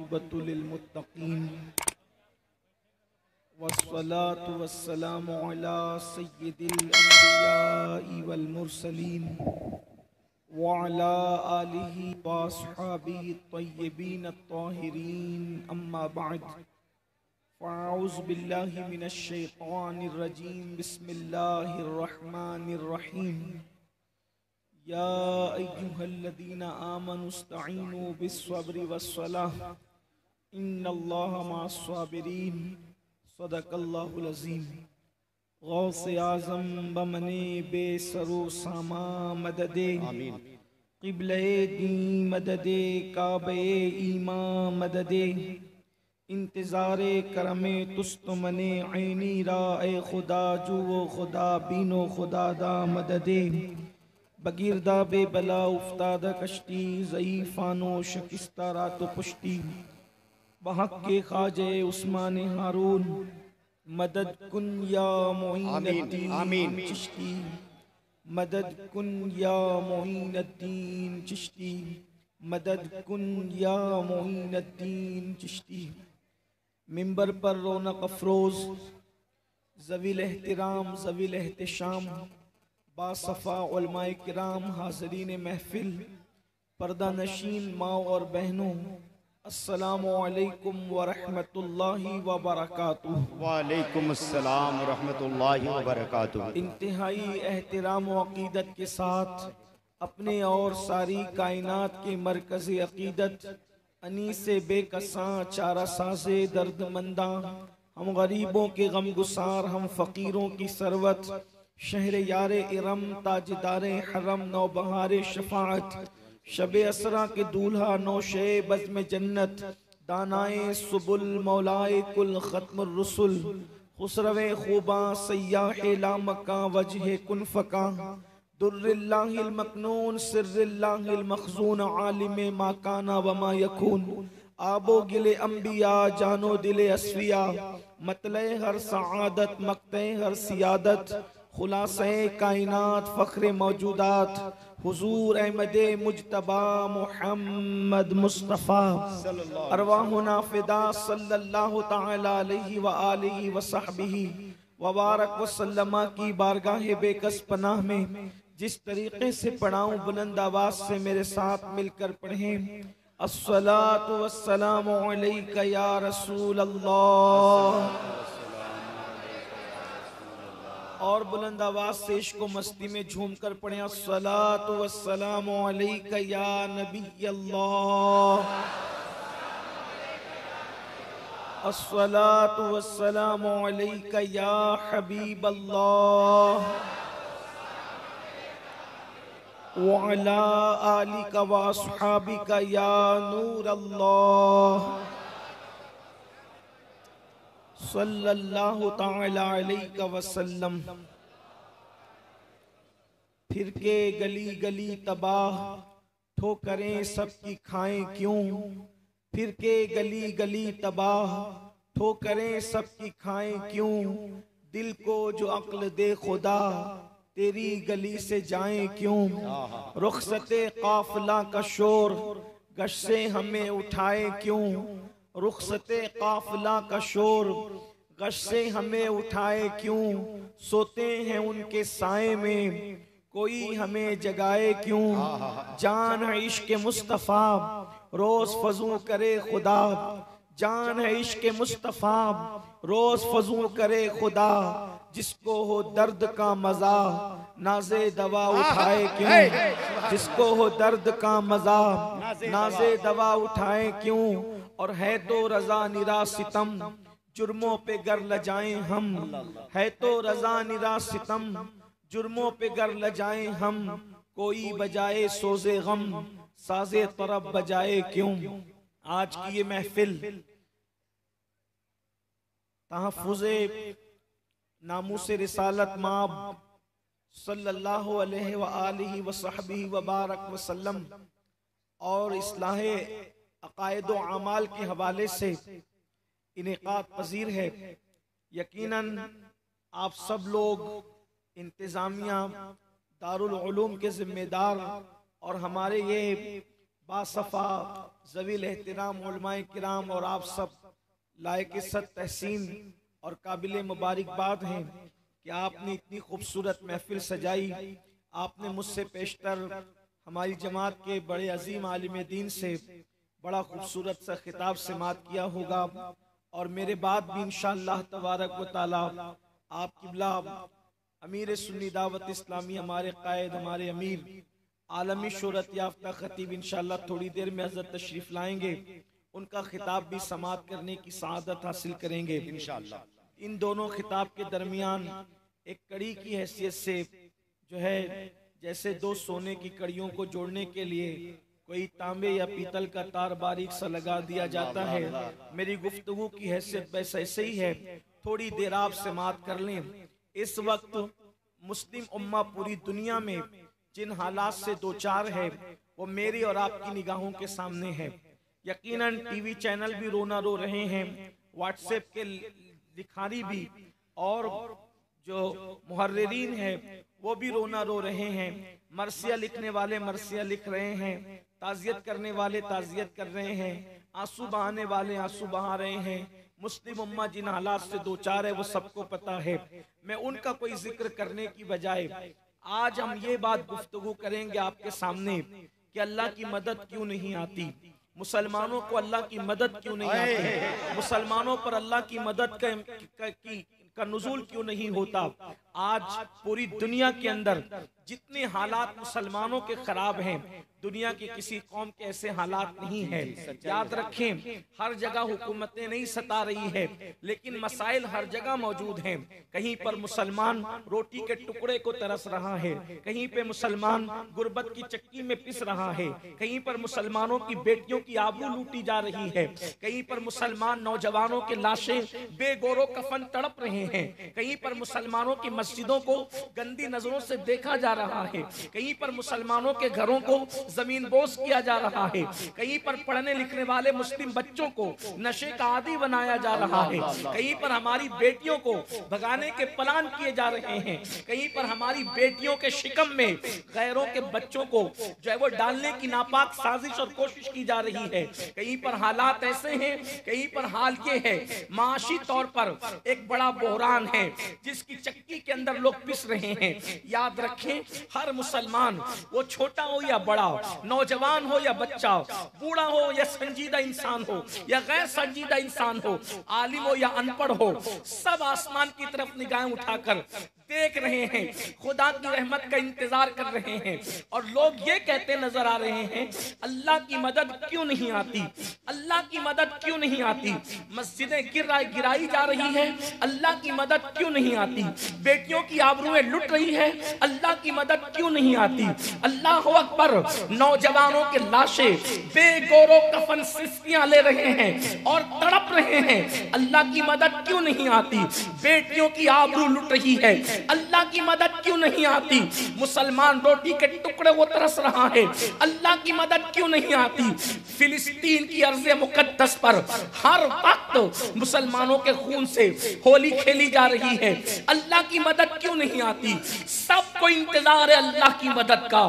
आक़िबतुल लिल्मुत्तक़ीन वस्सलातु वस्सलामु अला सय्यिदिल अंबियाइ वल मुरसलीन व अला आलिहि व अस्हाबिहि त्वय्यिबीन अत्ताहिरीन अम्मा बअद फ़अऊज़ु बिल्लाहि मिनश शैतानिर रजीम बिस्मिल्लाहिर रहमानिर रहीम या अय्युहल्लज़ीना आमनुस्तईनु बिस्सब्रि वस्सलाह इन्नल्लाहा मअस्साबिरीन सदक़ल्लाहुल अज़ीम। गौसे आज़म बमने बेसरो सामा मददे क़िबले दी मददे काबे ईमा मददे इंतज़ारे करमे तुस्त मने ऐनी रा ए खुदा जुओ खुदा बीनो खुदा दा मददे बगिरदा बेबला उफ्तादा कश्ती ज़ईफ़ानो शकिस्ता रातो पुश्ती बहक के ख्वाजे उस्मान हारून मदद कुन या मोइनुद्दीन चिश्ती मदद कुन या मोइनुद्दीन चिश्ती मदद कुन या मोइनुद्दीन चिश्ती। मिंबर पर रौनक अफरोज ज़वील एहतिराम ज़वील एहतिशाम बासफ़ा उलमाए किराम हाज़रीन महफिल पर्दा नशीन माँ और बहनों अस्सलामु अलैकुम व रहमतुल्लाहि व बरकातुहू। वालेकुम अस्सलाम व रहमतुल्लाहि व बरकातुहू। इंतहाई एहतिराम व अक़ीदत के साथ अपने और सारी कायनात के मरकज़ अक़ीदत अनीसे बेकसां चारा साज़े दर्दमंदा हम गरीबों के गम गुसार हम फ़कीरों की सरवत शहर यारे इरम ताजदारे हरम नौबहारे शफाअत शबे असरा के दूल्हा नौशे बज़्म जन्नत दानाए सुबुल मौलाए कुल ख़त्मुर रुसुल खुसरवे खूबा सय्याहे लामका वजहे कुन फ़का दुर्रिल्लाहिल मकनून सिर्रिल्लाहिल मखज़ून आलिमे मा काना व मा यकून आबो गिले अंबिया जानो दिले अस्फिया मतले हर सआदत मक्ते हर सियादत खुलासे कायनात फ़ख्रे मौजूदात हुजूर अहमदे मुज्तबा मुहम्मद मुस्तफ़ा अरवाहुना फ़िदा सल्लल्लाहु तआला अलैहि व आलिहि व सहबिही व बारक व सल्लमा की बारगाह बेकस पनाह में जिस तरीक़े से पढ़ाऊँ बुलंद आवाज़ से मेरे साथ मिलकर पढ़ें। अस्सलातु वस्सलामु अलैका या रसूल अल्लाह। और बुलंद आवाज़ से इश्क़ व मस्ती में झूम कर पढ़ें अस्सलातु वस्सलामु अलैका या नबी अल्लाह। अस्सलातु वस्सलामु अलैका या हबीब अल्लाह व अला आलिका व अस्हाबिका या नूर अल्लाह सल्लल्लाहु तआला अलैहि वसल्लम। फिर के गली गली तबाह ठोकरें सबकी खाएं क्यों, फिर के गली गली तबाह ठोकरें सबकी खाएं क्यों, दिल को जो अक्ल दे खुदा तेरी गली से जाएं क्यों। रुखसते काफिला का शोर गश से हमें उठाए क्यों, रुखसते काफिला का शोर गश से हमें उठाए क्यों, सोते हैं उनके साए में कोई हमें जगाए क्यों। जान है इश्क़ मुस्तफ़ा रोज़ फज़ू करे खुदा, जान है इश्क़ मुस्तफ़ा रोज़ फज़ू करे खुदा, जिसको हो दर्द का मज़ा नाज़े दवा उठाए क्यों, जिसको हो दर्द का मज़ा नाज़े दवा उठाए क्यों। और है तो रज़ा निरा सितम जुर्मों पे गर लजाएं हम, है तो रज़ा निरा सितम जुर्मों पे गर लजाएं हम, कोई बजाए सोज़े गम साज़े तरब बजाए क्यों। आज की ये महफिल तहफ़्फ़ुज़े नामूसे रिसालत माब सल्लल्लाहु अलैहि व आलिहि व सहबिही व बारक वसल्लम और इस्लाहे अक़ायद व आमाल के हवाले से इनेक़ाद पज़ीर है। यकीनन आप सब लोग इंतज़ामिया दारुल उलूम के ज़िम्मेदार और हमारे ये बासफ़ा ज़वील एहतराम उलमाए किराम और आप सब लायक इज़्ज़त तहसीन और काबिल मुबारकबाद हैं कि आपने इतनी खूबसूरत महफिल सजाई। आपने मुझसे पेशतर हमारी जमात के बड़े अजीम आलिम दीन से बड़ा खूबसूरत सा खिताब समात किया होगा और मेरे बाद भी इंशाअल्लाह तबारक व तआला आप किबला अमीर सुन्नी दावत इस्लामी हमारे कायद हमारे अमीर आलमी शोहरत याफ्ता खतीब इंशाअल्लाह थोड़ी देर में हज़रत तशरीफ लाएंगे, उनका खिताब भी समात करने की सआदत हासिल करेंगे इंशाअल्लाह। इन दोनों खिताब के दरमियान एक कड़ी की हैसियत से जो है जैसे दो सोने की कड़ियों को जोड़ने के लिए कोई तांबे या पीतल का तार बारीक सा लगा दिया जाता है, मेरी गुफ्तगू की हैसियत बस ऐसे ही है। थोड़ी देर आप समात कर लें। इस वक्त मुस्लिम उम्मा पूरी दुनिया में जिन हालात से दो चार है वो मेरी और आपकी निगाहों के सामने है। यकीनन टीवी चैनल भी रोना रो रहे हैं, व्हाट्सएप के लिखारी भी और जो मुहर्रिरीन है वो भी रोना रो रहे हैं। मरसिया लिखने वाले मरसिया लिख रहे हैं, ताज़ियत करने वाले ताज़ियत कर रहे हैं, आंसू बहाने वाले आंसू बहा रहे हैं। मुस्लिम उम्मा जिन हालात से दो चार है वो सबको पता है। मैं उनका कोई जिक्र करने की बजाय आज हम ये बात गुफ्तगू करेंगे आपके सामने कि अल्लाह की मदद क्यों नहीं आती, मुसलमानों को अल्लाह की मदद क्यों नहीं आती, मुसलमानों पर अल्लाह की मदद का नुज़ूल क्यों नहीं होता। आज पूरी दुनिया के अंदर जितने हालात मुसलमानों के खराब हैं, दुनिया की किसी कौम के ऐसे हालात नहीं है। याद रखें, हर जगह हुकूमतें नहीं सता रही है, लेकिन मसाइल हर जगह मौजूद हैं। कहीं पर मुसलमान रोटी के टुकड़े को तरस रहा है, कहीं पे मुसलमान गुर्बत की चक्की में पिस रहा है, कहीं पर मुसलमानों की बेटियों की आबरू लूटी जा रही है, कहीं पर मुसलमान नौजवानों के लाशें बेगोरो कफन तड़प रहे हैं, कहीं पर मुसलमानों की मस्जिदों को गंदी नजरों से देखा जा रहा है, कहीं पर मुसलमानों के घरों को जमीन बोस किया जा रहा है, कहीं पर पढ़ने लिखने वाले मुस्लिम बच्चों को नशे का आदी बनाया जा रहा है, कहीं पर हमारी बेटियों को भगाने के प्लान किए जा रहे हैं, कहीं पर हमारी बेटियों के शिकम में गैरों के बच्चों को जो है वो डालने की नापाक साजिश और कोशिश की जा रही है। कहीं पर हालात ऐसे हैं, कहीं पर हाल ये है माशी तौर पर एक बड़ा बहरान है जिसकी चक्की के अंदर लोग पिस रहे हैं। याद रखें, हर मुसलमान वो छोटा हो या बड़ा, नौजवान हो या बच्चा, बूढ़ा हो या संजीदा इंसान हो या गैर संजीदा इंसान हो, आलिम हो या अनपढ़ हो, सब आसमान की तरफ निगाहें उठाकर देख रहे हैं, खुदा की रहमत का इंतजार कर रहे हैं और लोग ये कहते नजर आ रहे हैं अल्लाह की मदद क्यों नहीं आती, अल्लाह की मदद क्यों नहीं आती। मस्जिदें गिराई जा रही है, अल्लाह की मदद क्यों नहीं आती। बेटियों की आबरूएं लुट रही है, अल्लाह की मदद क्यों नहीं आती। अल्लाह अकबर, नौजवानों के लाशें बेगोरो कफन सिस्कियां ले रहे हैं और तड़प रहे हैं, अल्लाह की मदद क्यों नहीं आती। बेटियों की आबरू लुट रही है, अल्लाह की मदद क्यों नहीं आती। मुसलमान रोटी के टुकड़े वो तरस रहा है, अल्लाह की मदद क्यों नहीं आती। फिलिस्तीन की अर्ज़े मुकद्दस पर हर वक्त मुसलमानों के खून से होली खेली जा रही है, अल्लाह की मदद क्यों नहीं आती। सबको इंतजार है अल्लाह की मदद का।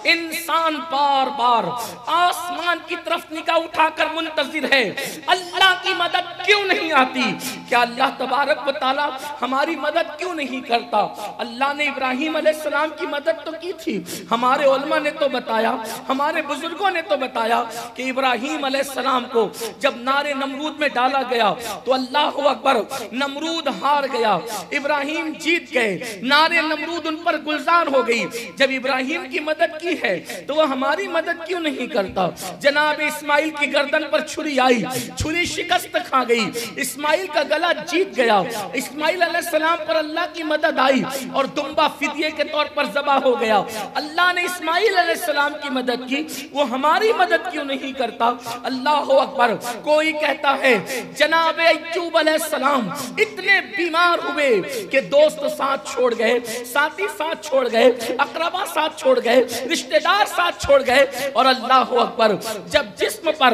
इंसान बार बार आसमान की तरफ निगाह उठाकर मुंतजिर है, अल्लाह की मदद क्यों नहीं आती। क्या अल्लाह तबारक व तआला हमारी मदद क्यों नहीं करता। अल्लाह ने इब्राहिम अलैहिस्सलाम की मदद तो की थी, हमारे उलमा ने तो बताया, हमारे बुजुर्गों ने तो बताया कि इब्राहिम अलैहिस्सलाम को जब नारे नमरूद में डाला गया तो अल्लाह अकबर, नमरूद हार गया, इब्राहिम जीत गए, नारे नमरूद उन पर गुलजार हो गई। जब इब्राहिम की मदद की है तो वह हमारी मदद क्यों नहीं करता। जनाब इस्माइल की गर्दन पर छुरी आई, छुरी शिकस्त खा गई, इस्माइल का गला जीत गया, इस्माइल अलैहिस्सलाम पर अल्लाह की मदद आई और दुम्बा फिदिये के तौर पर ज़बा हो गया। अल्लाह ने इस्माइल अलैहिस्सलाम की मदद की, वो हमारी मदद क्यों नहीं करता। अल्लाह अकबर। कोई कहता है जनाब अय्यूब अलैहिस्सलाम इतने बीमार हुए कि दोस्त साथ छोड़ गए, साथी साथ छोड़ गए, अकरबा साथ छोड़ गए, रिश्तेदार साथ छोड़ गए और अल्लाह अकबर जब जिस्म पर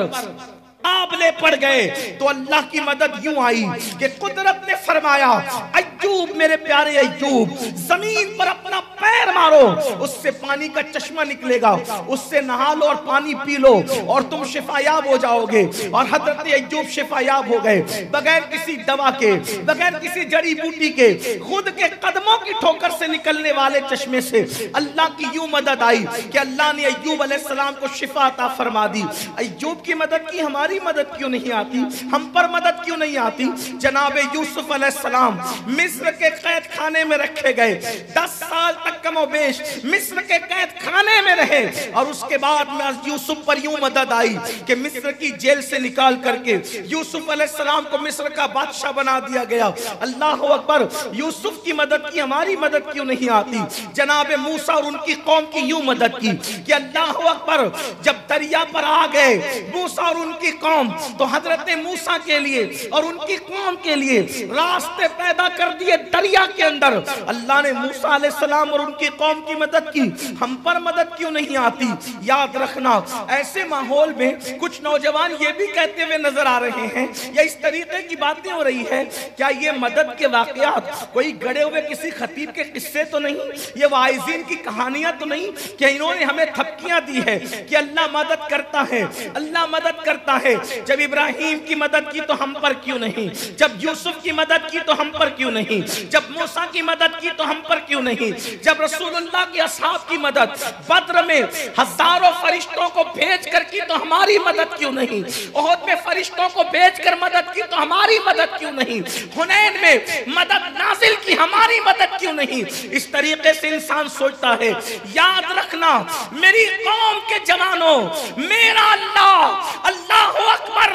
आबले पड़ गए तो अल्लाह की मदद यूं आई कि कुदरत ने फरमाया अय्यूब, मेरे प्यारे अय्यूब, जमीन पर अपना पैर पैर मारो, उससे पानी का चश्मा निकलेगा, उससे नहा लो और पानी पी लो और तुम शिफायाब हो जाओगे। और हजरत अय्यूब शिफायाब हो गए बगैर किसी दवा के, बगैर किसी जड़ी बूटी के, खुद के कदमों की ठोकर से निकलने वाले चश्मे से अल्लाह की यूं मदद आई कि अल्लाह ने अय्यूब अलैहिस्सलाम को शिफा अता फरमा दी। अय्यूब की मदद की हमारी मदद क्यों नहीं आती? हम पर मदद क्यों नहीं आती? जनाब यूसुफ अलैहिस्सलाम मिस्र के कैद खाने में रखे गए, 10 साल तक कमोबेश मिस्र के कैद खाने में रहे और उसके बाद में यूसुफ पर यूं मदद आई कि मिस्र की जेल से निकाल करके यूसुफ अलैहिस्सलाम को मिस्र का बादशाह बना दिया गया। अल्लाह अकबर, यूसुफ की मदद की हमारी मदद क्यों नहीं आती? जनाब मूसा और उनकी कौम की यूं मदद की कि अल्लाह अकबर, जब दरिया पर आ गए मूसा और उनकी कौम, तो हजरत मूसा के लिए और उनकी कौम के लिए रास्ते पैदा कर दिए दरिया के अंदर। अल्लाह ने मूसा अलैहिस्सलाम और उनकी कौम की मदद की, हम पर मदद क्यों नहीं आती? याद रखना, ऐसे माहौल में कुछ नौजवान ये भी कहते हुए नजर आ रहे हैं या इस तरीके की बातें हो रही है, क्या ये मदद के वाकयात कोई गड़े हुए किसी खतीब के किस्से तो नहीं, ये वाइजीन की कहानियां तो नहीं कि इन्होंने हमें थपकियां दी है कि अल्लाह मदद करता है, अल्लाह मदद करता है। जब इब्राहिम की मदद की तो हम पर क्यों नहीं? जब यूसुफ की मदद की तो हम पर क्यों नहीं? जब मूसा की मदद की तो हम पर क्यों नहीं? जब रसूलुल्लाह के असहाब की मदद बद्र में हजारों फरिश्तों को भेज कर की तो हमारी मदद क्यों नहीं? उहद में फरिश्तों को भेज कर मदद की तो हमारी मदद क्यों नहीं? हुनैन में मदद नाजिल की, हमारी मदद क्यों नहीं? इस तरीके से इंसान सोचता है। याद रखना मेरी कौम के जवानों, मेरा अल्लाह अल्लाह अकबर,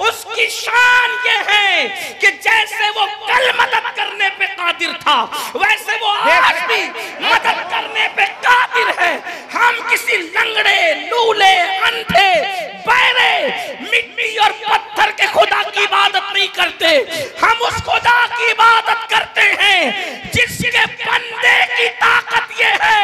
उसकी शान ये है कि जैसे वो कल मदद करने पे कादिर था वैसे वो आज भी मदद करने पे कादिर है। हम किसी लंगड़े, लूले, अंधे, बहरे, मिट्टी और पत्थर के खुदा की इबादत नहीं करते, हम उस खुदा की इबादत करते हैं जिसके बंदे की ताकत ये है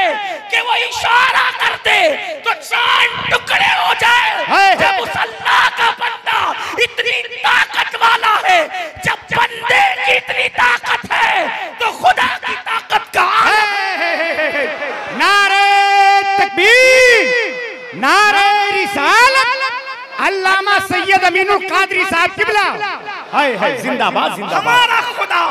कि वो इशारा कर दे तो चांद टुकड़े हो जाए। जब उस अल्लाह का बंदा इतनी ताकत वाला है, जब बंदे की इतनी ताकत है तो खुदा की ताकत का नारे तकबीर, नारे रिसालत, अल्लामा सैयद अमीनुल कादरी साहब किबला, हाय हाय, जिंदाबाद जिंदाबाद। हमारा खुदा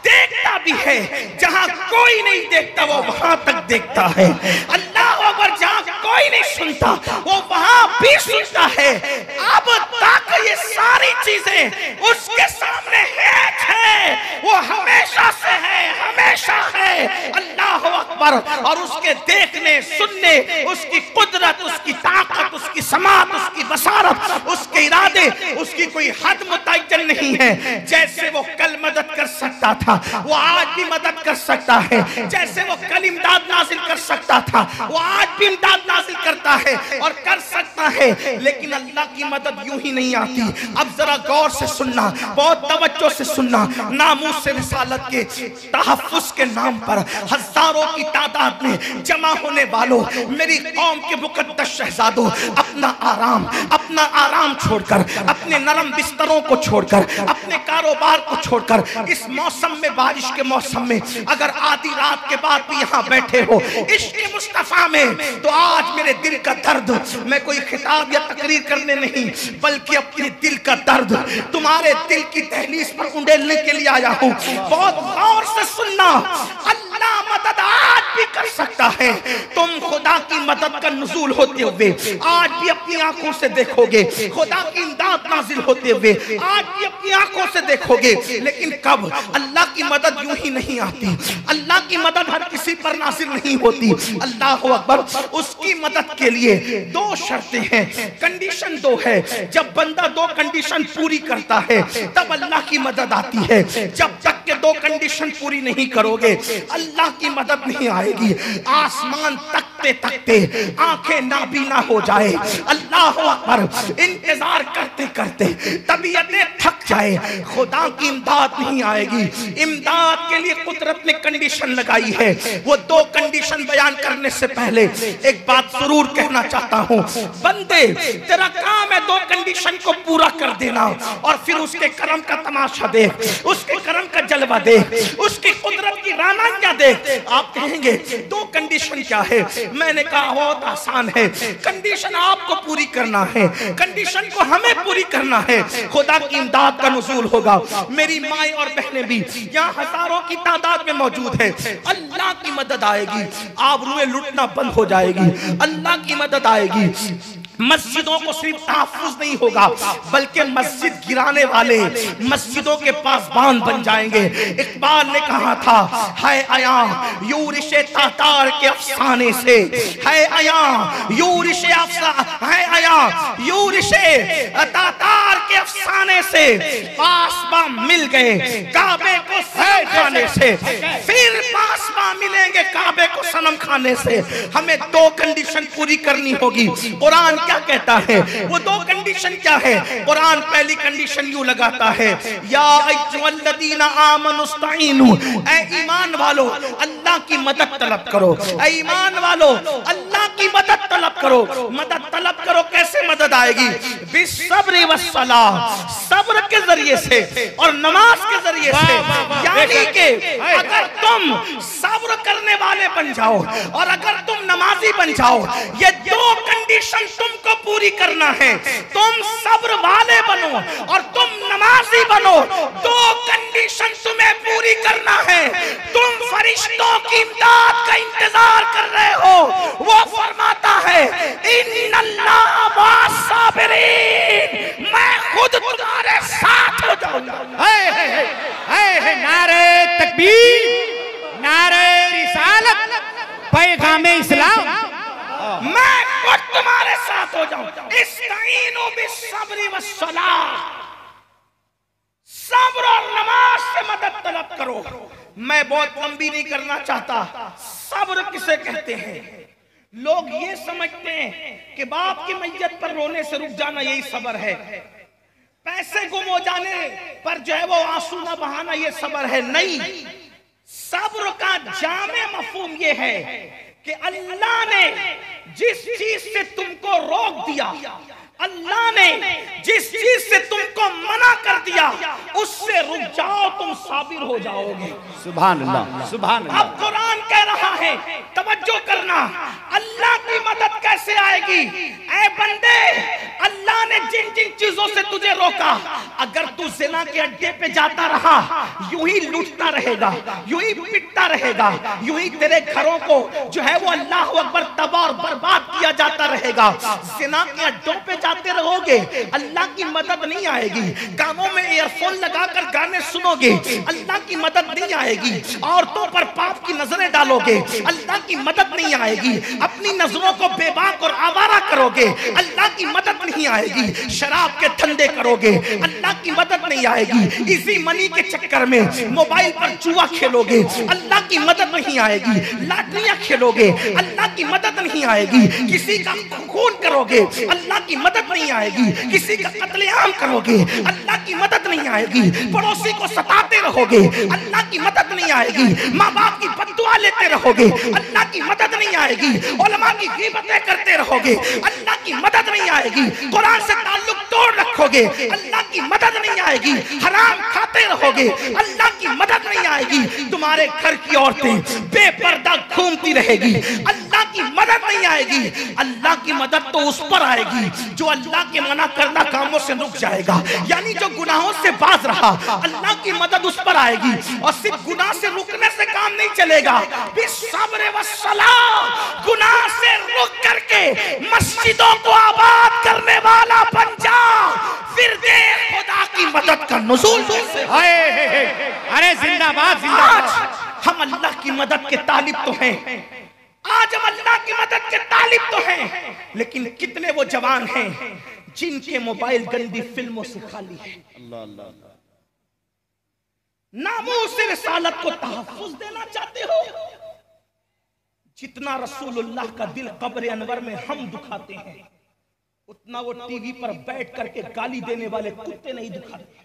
देखता भी है, जहां कोई नहीं देखता वो वहां तक देखता है। अल्लाह अकबर, जहां कोई नहीं सुनता वो वहां भी सुनता है। अब तक ये सारी चीजें उसके सामने है, वो हमेशा से है, हमेशा है। अल्लाह अकबर, और उसके देखने, सुनने, उसकी कुदरत, उसकी ताकत, उसकी समात, उसकी बसारत, उसके इरादे, उसकी कोई हद मुतय्यन नहीं है। जैसे वो कल मदद कर सकता था वो आज भी मदद कर सकता है, जैसे वो कल इमदाद नाजिल कर सकता था वो आज भी इमदाद नाजिल करता है और कर सकता है। लेकिन अल्लाह की मदद यूं ही नहीं आती। अब जरा गौर से सुनना, बहुत तवज्जो से सुनना। नामूस रिसालत के तहफ्फुज़ के नाम पर हजारों की तादाद में जमा होने वालों, मेरी कौम के मुकद्दस शहजादों, अपना आराम छोड़कर, अपने नरम बिस्तरों को छोड़कर, अपने कारोबार को छोड़कर, इस मौसम में, बारिश के मौसम में अगर आधी रात के बाद भी यहाँ बैठे हो इश्क़ मुस्तफ़ा में, तो आज मेरे दिल का दर्द, मैं कोई खिताब या तकरीर करने नहीं बल्कि अपने दिल का दर्द तुम्हारे दिल की दहलीज पर उंडेलने के लिए आया हूँ। बहुत गौर से सुनना, अल्लाह मदद आज भी कर सकता है। तुम खुदा की मदद का नुज़ूल होते हुए आज भी अपनी आंखों से देखोगे, खुदा की इमदाद नाजिल होते हुए आज भी अपनी आंखों से देखोगे। लेकिन कब? अल्लाह की मदद यूं ही नहीं आती, अल्लाह की मदद हर किसी पर नाजिल नहीं होती। अल्लाह अकबर, उसकी मदद के लिए दो शर्तें हैं, कंडीशन दो है। जब बंदा दो कंडीशन पूरी करता है तब अल्लाह की मदद आती है। जब तक के दो कंडीशन पूरी नहीं करोगे अल्लाह की मदद नहीं आएगी। आसमान तकते तकते आंखें नाबीना हो जाए, अल्लाह अल्लाह अकबर, इंतजार करते करते तबीयतें थक जाए, खुदा की इमदाद नहीं आएगी। इमदाद के लिए कुदरत ने कंडीशन लगाई है। वो दो कंडीशन बयान करने से पहले एक बात जरूर कहना चाहता हूँ, बंदे तेरा काम है दो कंडीशन को पूरा कर देना और फिर उसके करम का तमाशा देख, उसके करम का जलवा देख, उसकी कुदरत की रानाइयां देख। आप कहेंगे दो कंडीशन क्या है? मैंने कहा बहुत आसान है, कंडीशन आपको पूरी करना है, कंडीशन को हमें पूरी करना है। खुदा की इमदाद का नुज़ूल होगा। मेरी माएं और बहनें भी यहाँ हजारों की तादाद में मौजूद है। अल्लाह की मदद आएगी, आबरूएं लुटना बंद हो जाएगी, अल्लाह की मदद आएगी। मस्जिदों को सिर्फ तहफ्फुज़ नहीं होगा बल्कि मस्जिद गिराने वाले मस्जिदों के पासबान बन जाएंगे। इकबाल ने कहा था, है आया यूरिशे तातार के अफसाने से, है आया यूरिशे है आया यूरिशे तातार के अफसाने से, पासबान मिल गए काबे को सनम खाने से, फिर पासबान मिलेंगे काबे को सनम खाने से। हमें दो कंडीशन पूरी करनी होगी। कुरान क्या कहता है? वो दो कंडीशन क्या है? कुरान पहली कंडीशन यूं लगाता है, या अय्युहल्लज़ीना आमनुस्तईनु, ऐ ईमान वालो अल्लाह की मदद तलब करो। ऐ ईमान वालो अल्लाह की मदद तलब करो। मदद तलब करो, कैसे मदद आएगी? बिस्सब्रि वस्सलाह, सब्र के जरिए से और नमाज के जरिए से। यानी कि अगर तुम सब्र करने वाले बन जाओ और अगर तुम नमाजी बन जाओ, ये दो कंडीशन तुमको पूरी करना है। तुम सब्र वाले बनो और तुम नमाजी बनो, दो कंडीशन तुम्हें पूरी करना है। तुम फरिश्तों की इमदाद का इंतजार कर रहे हो, वो फरमाता है इन्नल्लाह मअस-साबिरीन, मैं खुद तुम्हारे साथ हो जाऊंगा। नारे तकबीर, नारे रिसालत, पैगाम इस्लाम, मैं खुद तुम्हारे साथ हो जाऊं। इस्ताईनु बिस्सब्रि वस्सलाह, सब्र और नमाज से मदद तलब करो। मैं बहुत लंबी नहीं करना चाहता। सब्र किसे कहते हैं? लोग ये समझते हैं कि बाप की मैयत पर रोने से रुक जाना यही सब्र है, पैसे गुम हो जाने पर जो है वो आंसू ना बहाना ये सब्र है। नहीं, सब्र का जामे मफहूम ये है कि अल्लाह ने जिस चीज से तुमको रोक दिया, अल्लाह ने जिस चीज से तुमको मना कर दिया, उससे रुक जाओ, तुम साबिर हो जाओगे। सुभान अल्लाह, सुभान अल्लाह। अब कुरान कह रहा है, तवज्जो करना, अल्लाह की मदद कैसे आएगी? ऐ बंदे, अल्लाह ने जिन जिन चीजों से तुझे रोका, अगर तू ज़िना के अड्डे पे जाता रहा, यूं ही लूटता रहेगा, यूं ही पिटता रहेगा, यूं ही तेरे घरों को जो है वो अल्लाह अकबर तबाह और बर्बाद किया जाता रहेगा। ज़िना के अड्डों पे जाते रहोगे, अल्लाह की मदद नहीं आएगी। कानों में ईयरफोन लगाकर गाने सुनोगे, अल्लाह की मदद नहीं आएगी। औरतों पर पाप की नजरें डालोगे, अल्लाह की मदद नहीं आएगी। अपनी नजरों को बेबाक और आवारा करोगे, अल्लाह की मदद नहीं आएगी। शराब के धंधे करोगे, अल्लाह की मदद नहीं आएगी। इसी मनी के चक्कर में मोबाइल पर जुआ खेलोगे, अल्लाह की मदद नहीं आएगी। लाटरियां खेलोगे, अल्लाह की मदद नहीं आएगी। किसी का खून करोगे, अल्लाह की मदद नहीं आएगी। किसी का कत्लेआम करोगे, अल्लाह की मदद नहीं आएगी। पड़ोसी को सताते रहोगे, अल्लाह की मदद नहीं आएगी। माँ बाप की बद्दुआ लेते रहोगे, अल्लाह की मदद नहीं आएगी। उलमा की ग़ीबतें करते रहोगे, अल्लाह की मदद नहीं आएगी। कुरान से ताल्लुक तोड़ रखोगे, अल्लाह की मदद नहीं आएगी। हराम खाते रहोगे, अल्लाह की मदद नहीं आएगी। तुम्हारे घर की औरतें बेपर्दा घूमती रहेगी, अल्लाह की मदद नहीं आएगी। अल्लाह की मदद तो उस पर आएगी जो अल्लाह के मना करना कामों से रुक जाएगा, यानी जो गुनाहों से बाज रहा, अल्लाह की मदद उस पर आएगी। और सिर्फ गुनाह से रुकने से काम नहीं चलेगा, बिस्सब्र वस्सलाह, गुनाह से रुक करके मस्जिदों को आबाद करने वाला बन जा, फिर दे खुदा की मदद का नुज़ूल। अरे जिंदाबाद, जिंदाबाद। हम अल्लाह की मदद के तालिब तो हैं, आज हम अल्लाह की मदद के तालिब तो हैं, लेकिन कितने वो जवान हैं जिनके मोबाइल गंदी फिल्मों से खाली है। अल्लाह अल्लाह। नामूस रिसालत को तहफ्फुज देना चाहते हो, जितना रसूलुल्लाह का दिल कब्र अनवर में हम दुखाते हैं, उतना वो टीवी पर बैठ करके गाली देने वाले कुत्ते नहीं दिखाते।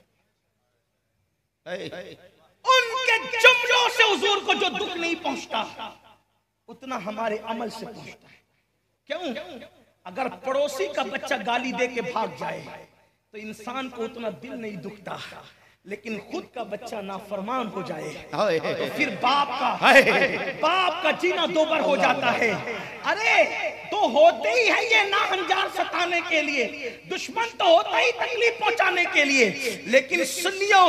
उनके जुमलों से हुजूर को जो दुख नहीं पहुंचता उतना हमारे अमल से पहुंचता है। क्यों? अगर पड़ोसी का बच्चा गाली दे के भाग जाए तो इंसान को उतना दिल नहीं दुखता, लेकिन खुद का बच्चा नाफरमान हो जाए तो फिर बाप का जीना दोबर हो जाता है। अरे तो होते ही है ये नाहंजार सताने के लिए, दुश्मन तो होता ही तकलीफ पहुंचाने के लिए। लेकिन सुन लियो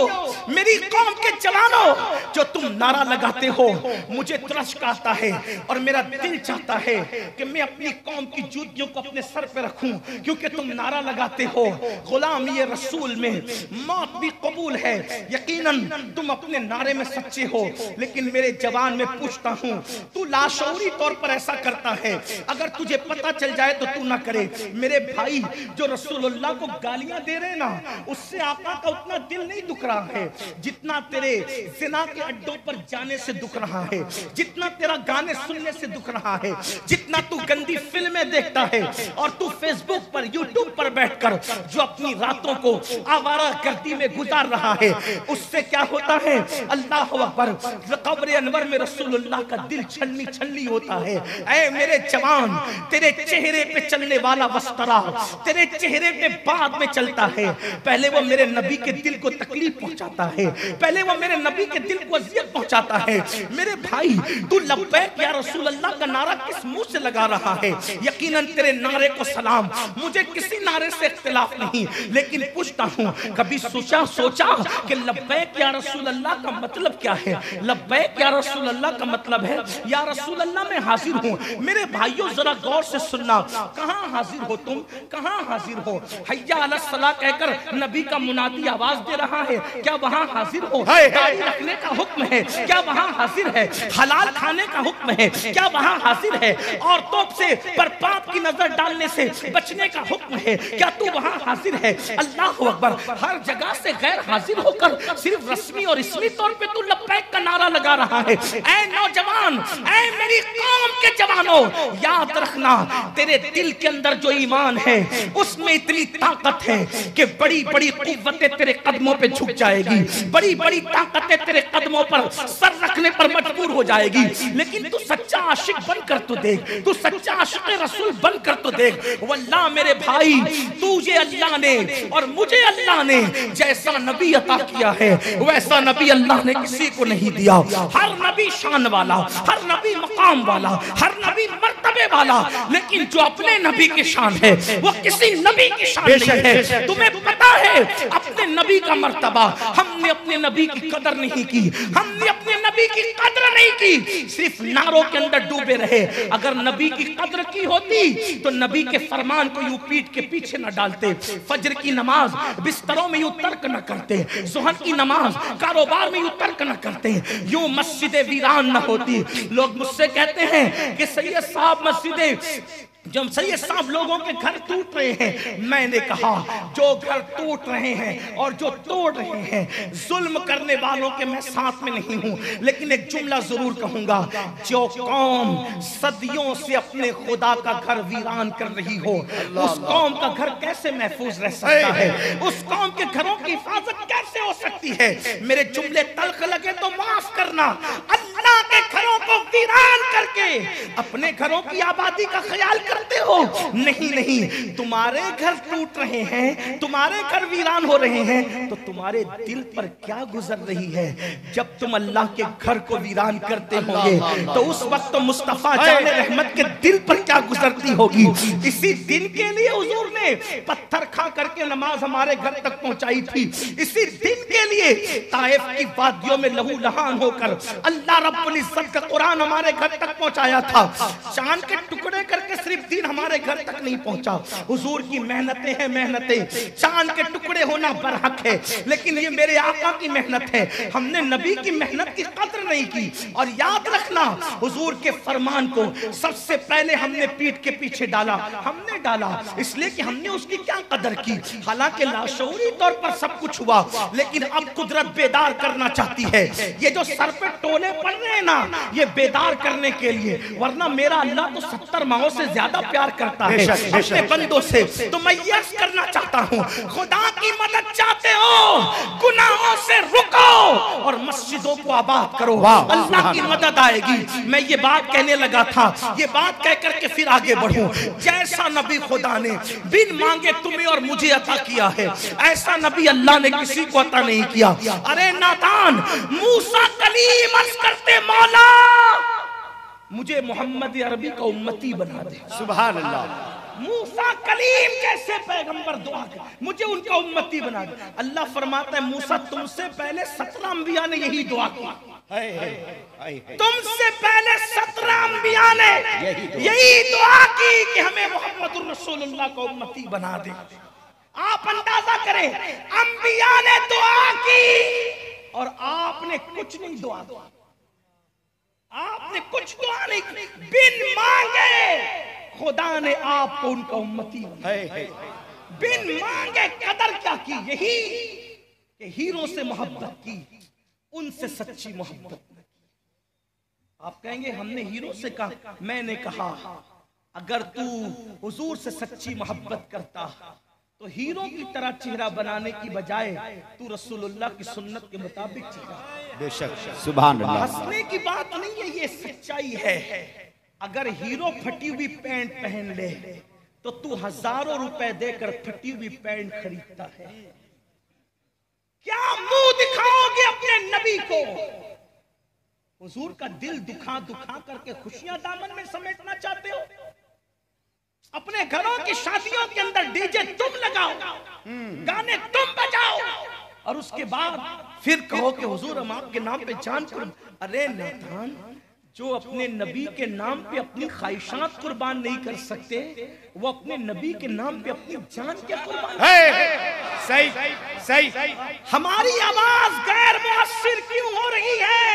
मेरी कौम के जवानों, जो तुम नारा लगाते हो मुझे तरस आता है और मेरा दिल चाहता है कि मैं अपनी कौम की जूतियों को अपने सर पे रखूं, क्योंकि तुम नारा लगाते हो गुलाम ये रसूल में मौत भी कबूल है। यकीनन तुम अपने नारे में सच्चे हो, लेकिन मेरे जवान में पूछता हूं, तू लाशऊरी तौर पर ऐसा करता है, अगर तुझे पता चल जाए तो तू ना करे। मेरे भाई जो रसूलुल्लाह को गालियां दे रहे ना, उससे आका का उतना दिल नहीं दुख रहा है जितना तेरे जिना के अड्डों पर जाने से दुख रहा है, जितना तेरा गाने सुनने से दुख रहा है, जितना तू गंदी फिल्में देखता है और तू फेसबुक पर यूट्यूब पर बैठकर जो अपनी रातों को आवारा गर्दी में गुजार रहा है, उससे क्या होता है? अल्लाह अकबर, कब्र अनवर में रसूलुल्लाह का दिल छन्नी छन्नी होता है। ऐ मेरे जवान, तेरे चेहरे पे चलने वाला वस्तरा तेरे चेहरे पे बाद में चलता है। पहले वो मेरे नबी के दिल को तकलीफ पहुंचाता है, पहले वो मेरे नबी के दिल को अजियत पहुंचाता है। मेरे भाई तू लब्बैक या रसूल अल्लाह का नारा किस मुंह से लगा रहा है? यकीनन तेरे नारे को सलाम, मुझे किसी नारे से इख्तिलाफ नहीं, लेकिन पूछता हूं कभी सोचा कि लब्बैक या रसूल अल्लाह का मतलब क्या है? लब्बैक या रसूल अल्लाह का मतलब है या रसूल अल्लाह मैं हाजिर हूं। मेरे भाइयों जरा गौर से सुनना, कहां हाजिर हो तुम? कहां हाजिर हो? हय्या अलस सलाह कहकर नबी का मुनादी आवाज दे रहा है, क्या वहां हाजिर हो? दाढ़ी रखने का हुक्म है, क्या वहां हाजिर है? हलाल खाने का हुक्म है, क्या वहां हाजिर है? औरतों से पर पाप की नजर डालने से बचने का हुक्म है, क्या तू वहां हाजिर है? अल्लाह अकबर, हर जगह से गैर हाजिर होकर सिर्फ रस्मी और इसमी तौर पे तू लब्बैक का नारा लगा रहा है। ऐ नौजवान, ऐ मेरी कौम के जवानों, याद रखना तेरे दिल के अंदर जो ईमान है उसमें इतनी ताकत है कि बड़ी बड़ी कुव्वतें तेरे कदमों पे झुक जाएगी, बड़ी बड़ी ताकतें तेरे कदमों पर सर रखने पर मजबूर हो जाएगी। लेकिन तू सच्चा आशिक बनकर तो देख, तू सच्चा आशिक रसूल बनकर तो देख। वल्लाह मेरे भाई, तुझे अल्लाह ने और मुझे अल्लाह ने जैसा नबी अता किया है वैसा नबी अल्लाह ने किसी को नहीं दिया। हर नबी शान वाला, हर नबी मकाम वाला, हर नबी मर्तबे वाला, लेकिन जो अपने नबी की शान है वो किसी नबी की शान नहीं है। तुम्हें पता है अपने नबी का मर्तबा, हमने अपने नबी की कदर नहीं की, हमने अपने नबी की कदर नहीं की, सिर्फ नारों के अंदर डूबे रहे। अगर नबी की कदर की होती तो नबी के फरमान को यूं पीठ के पीछे न डालते, फजर की नमाज बिस्तरों में यूं तर्क न करते, सुहर की नमाज कारोबार में यूं तर्क न करते, यूं मस्जिदें वीरान न होती। लोग मुझसे कहते हैं कि सैयद साहब मस्जिदें, जब सैयद साहब लोगों के घर टूट रहे हैं, मैंने कहा जो घर टूट रहे हैं और जो तोड़ रहे हैं, जुल्म करने वालों के मैं साथ में नहीं हूं, लेकिन एक जुमला जरूर कहूंगा, जो कौम सदियों से अपने खुदा का घर वीरान कर रही हो, उस कौम का घर कैसे महफूज रह सकता है? उस कौम के घरों की हिफाजत कैसे हो सकती है? मेरे जुमले तल्ख लगे तो माफ करना। अल्लाह के घरों को वीरान करके अपने घरों की आबादी का ख्याल करते हो? नहीं नहीं, तुम्हारे घर टूट रहे हैं, तुम्हारे घर वीरान हो रहे हैं, तो तुम्हारे दिल पर क्या गुजर रही है? जब तुम अल्लाह के घर को वीरान करते होंगे तो उस वक्त तो मुस्तफा जाने रहमत के दिल पर क्या गुजरती होगी? इसी दिन के लिए हुजूर ने पत्थर खा करके नमाज हमारे घर तक पहुंचाई थी, इसी दिन के लिए ताइफ की वादियों में लहू लहान होकर अल्लाह रब्बुल इज्जत का कुरान हमारे घर तक पहुंचाया था। चांद के टुकड़े करके सिर्फ दिन हमारे घर तक नहीं पहुंचा, हुजूर की मेहनतें हैं मेहनतें। चांद के टुकड़े होना बरहक है, लेकिन ये मेरे आका की मेहनत है। हमने नबी की मेहनत की कदर नहीं की। और याद रखना, हुजूर के फरमान को सबसे पहले हमने पीठ के पीछे डाला, हमने डाला, इसलिए कि हमने उसकी क्या कदर की। हालांकि लाशऊरी तौर पर सब कुछ हुआ, लेकिन अब कुदरत बेदार करना चाहती है। ये जो सर पे टोले पड़ रहे हैं ना, ये बेदार करने के लिए, वरना मेरा अल्लाह तो 70 माओं से ज्यादा प्यार करता है अपने बंदों से। तो मैं ये करना चाहता हूँ, खुदा की मदद चाहते हो, गुनाहों से रुको और मस्जिदों को आबाद करो, अल्लाह की मदद आएगी। मैं ये बात कहने लगा था, ये बात कह करके फिर आगे बढ़ूं। जैसा नबी खुदा ने बिन मांगे तुम्हें और मुझे अता किया है, ऐसा नबी अल्लाह ने किसी को अता नहीं किया। अरे नादान, मूसा कलीम अर्ज करते, मौला मुझे मोहम्मद अरबी का उम्मती बना दे। सुभान अल्लाह। मूसा कलीम कैसे पैगंबर दुआ कर, मुझे उनका उम्मती बना दे। अल्लाह फरमाता है, मूसा तुमसे पहले 17 अंबिया ने यही दुआ की। तुमसे पहले 17 अंबिया ने यही दुआ की कि हमें मोहम्मद रसूलुल्लाह का उम्मती बना दे। आप अंदाजा करें, अंबिया ने दुआ की और आपने कुछ नहीं दुआ की, आपने कुछ दुआ नहीं की। बिन मांगे खुदा ने आपको उनका उम्मती बनाया। बिन मांगे कदर क्या की, यही कि हीरो से मोहब्बत की, उनसे सच्ची मोहब्बत न की। आप कहेंगे हमने हीरो से कहा, मैंने कहा अगर तू हुजूर से सच्ची मोहब्बत करता तो हीरो की तरह चेहरा बनाने की बजाय तू रसूलुल्लाह की सुन्नत के मुताबिक चेहरा। बेशक, सुभान अल्लाह। हंसने की बात नहीं है, ये सच्चाई है। अगर हीरो फटी हुई पैंट पहन ले तो तू हजारों रुपए देकर फटी हुई पैंट खरीदता है। क्या मुंह दिखाओगे अपने नबी को? हुजूर का दिल दुखा दुखा करके खुशियां दामन में समेटना चाहते हो? अपने घरों की शादियों के अंदर डीजे तुम लगाओ, गाने तुम बजाओ, और उसके बाद फिर कहो कि हुजूर हम आपके नाम पे जान कुर्बान। अरे नादान, जो अपने नबी के नाम पे अपनी ख्वाहिशात कुर्बान नहीं कर सकते, वो अपने नबी के नाम पे अपनी जान क्या कुर्बान? सही सही। हमारी आवाज गैर मुअस्सिर क्यों हो रही है?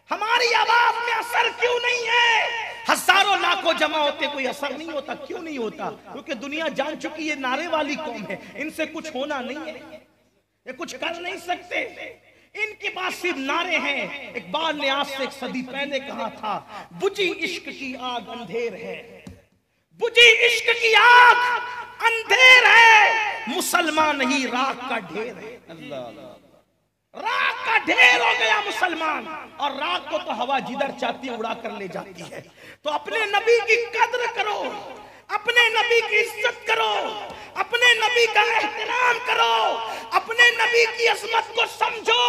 हमारी आवाज में असर क्यों नहीं है? हजारों लाखों जमा होते कोई असर नहीं होता। क्यों नहीं होता? क्योंकि दुनिया जान चुकी है नारे वाली कौम है, इनसे कुछ होना नहीं है, ये कुछ कर नहीं सकते, इनके पास सिर्फ नारे हैं। इकबाल ने आज से 1 सदी पहले कहा था, बुझी इश्क की आग अंधेर है, बुझी इश्क की आग अंधेर है, मुसलमान नहीं राख का ढेर है। राख का ढेर हो गया मुसलमान, और राख को तो हवा जिधर चाहती है उड़ा कर ले जाती है। तो अपने नबी की कद्र करो, अपने नबी की इज्जत करो, अपने नबी का एहतराम करो, अपने नबी की अजमत को समझो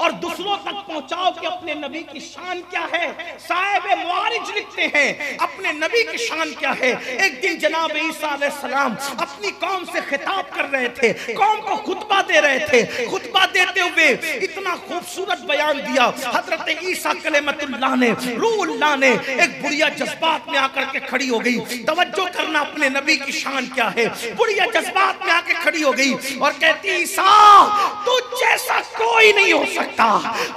और दूसरों तक पहुंचाओ कि अपने नबी की शान क्या है। साहिब मुआरिज लिखते हैं अपने नबी की शान क्या है। एक दिन जनाब ईसा अलैहिस्सलाम अपनी कौम से खिताब कर रहे थे, कौम को खुतबा दे रहे थे। खुतबा देते हुए इतना खूबसूरत बयान दिया हजरत ईसा कलेमतुल्लाह ने, रूहुल्लाह ने। एक बुढ़िया जज्बात में आकर के खड़ी हो गई। तवज्जो करना, अपने नबी की शान क्या है। बुढ़िया जज्बात में आके खड़ी हो गई और कहती, ईसा तू जैसा कोई नहीं हो सकता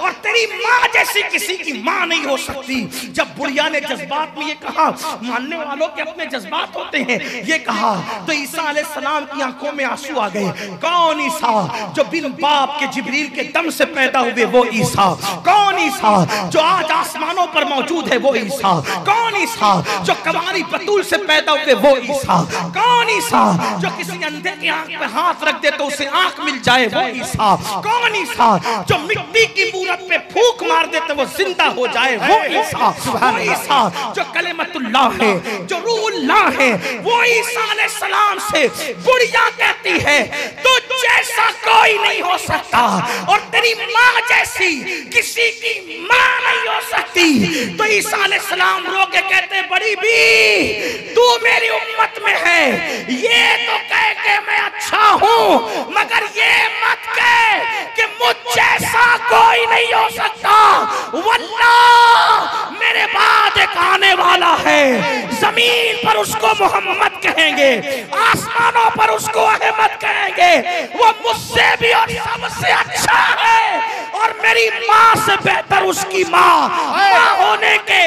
और तेरी माँ जैसी किसी की माँ नहीं हो सकती। जब बुढ़िया ने जज्बात में ये कहा, मानने वालों के अपने जज्बात होते हैं, ये कहा तो ईसा अलैहिस्सलाम की आंखों में आंसू आ गए। कौन ईसा? जो बिन बाप के जिब्रील के दम से पैदा हुए वो ईसा। कौन ईसा? जो आज आसमानों पर मौजूद है वो ईसा। कौन ईसा? जो कवारी बतूल से पैदा हुए वो ईसा। कौन ईसा? जो किसी अंधे की आंख पे हाथ रख दे तो उसे आंख मिल जाए वो ईसा। कौन ईसा? जो मिट्टी की मूरत पे फूंक मार दे तो वो जिंदा हो जाए वो ईसा। वो ईसा जो कलेमतुल्लाह है, जो रूहुल्लाह है, वो ईसा अलैहिस्सलाम से बुढ़िया कहती है तो जैसा कोई नहीं हो सकता और तेरी माँ जैसी किसी की माँ नहीं हो सकती। तो ईसा अलैहिस्सलाम रो के कहते, बड़ी भी तू मेरी उम्मत में है, ये तो कह के मैं अच्छा हूँ, मगर ये मत कह कि मुझ जैसा कोई नहीं हो सकता। वल्लाह मेरे बाद एक आने वाला है, जमीन पर उसको मोहम्मद कहेंगे, आसमानों पर उसको अहमद कहेंगे। वो मुझसे भी और सबसे अच्छा है और मेरी माँ से बेहतर उसकी माँ होने के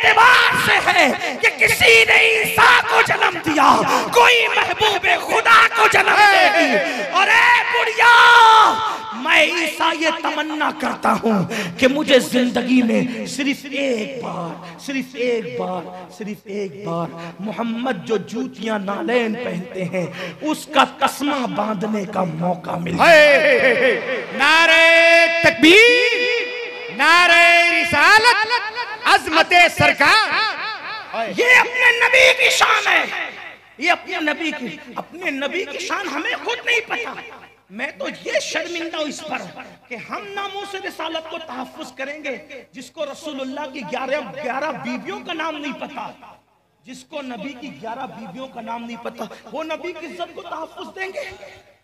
एतबार से है कि किसी ने ईसा को जन्म दिया, कोई महबूबे खुदा को जन्म देगी। और ए बुढ़िया, मैं ईसा ये तमन्ना करता हूं कि मुझे जिंदगी में सिर्फ एक बार मोहम्मद जो जूतियां नालैन पहनते हैं उसका तस्मा बांधने का मौका मिले। नारे तकबीर, नारे रिसालत, अज़मते सरकार। ये अपने नबी की शान है, ये अपने नबी की शान हमें खुद नहीं पता। मैं तो ये शर्मिंदा हूं इस पर कि हम नामूस रिसालत को तहफ़्फ़ुज़ करेंगे जिसको रसूलुल्लाह की 11 बीवियों का नाम नहीं पता, जिसको नबी की 11 बीवियों का नाम नहीं पता, वो नबी की इज्जत को तहफ़्फ़ुज़ देंगे।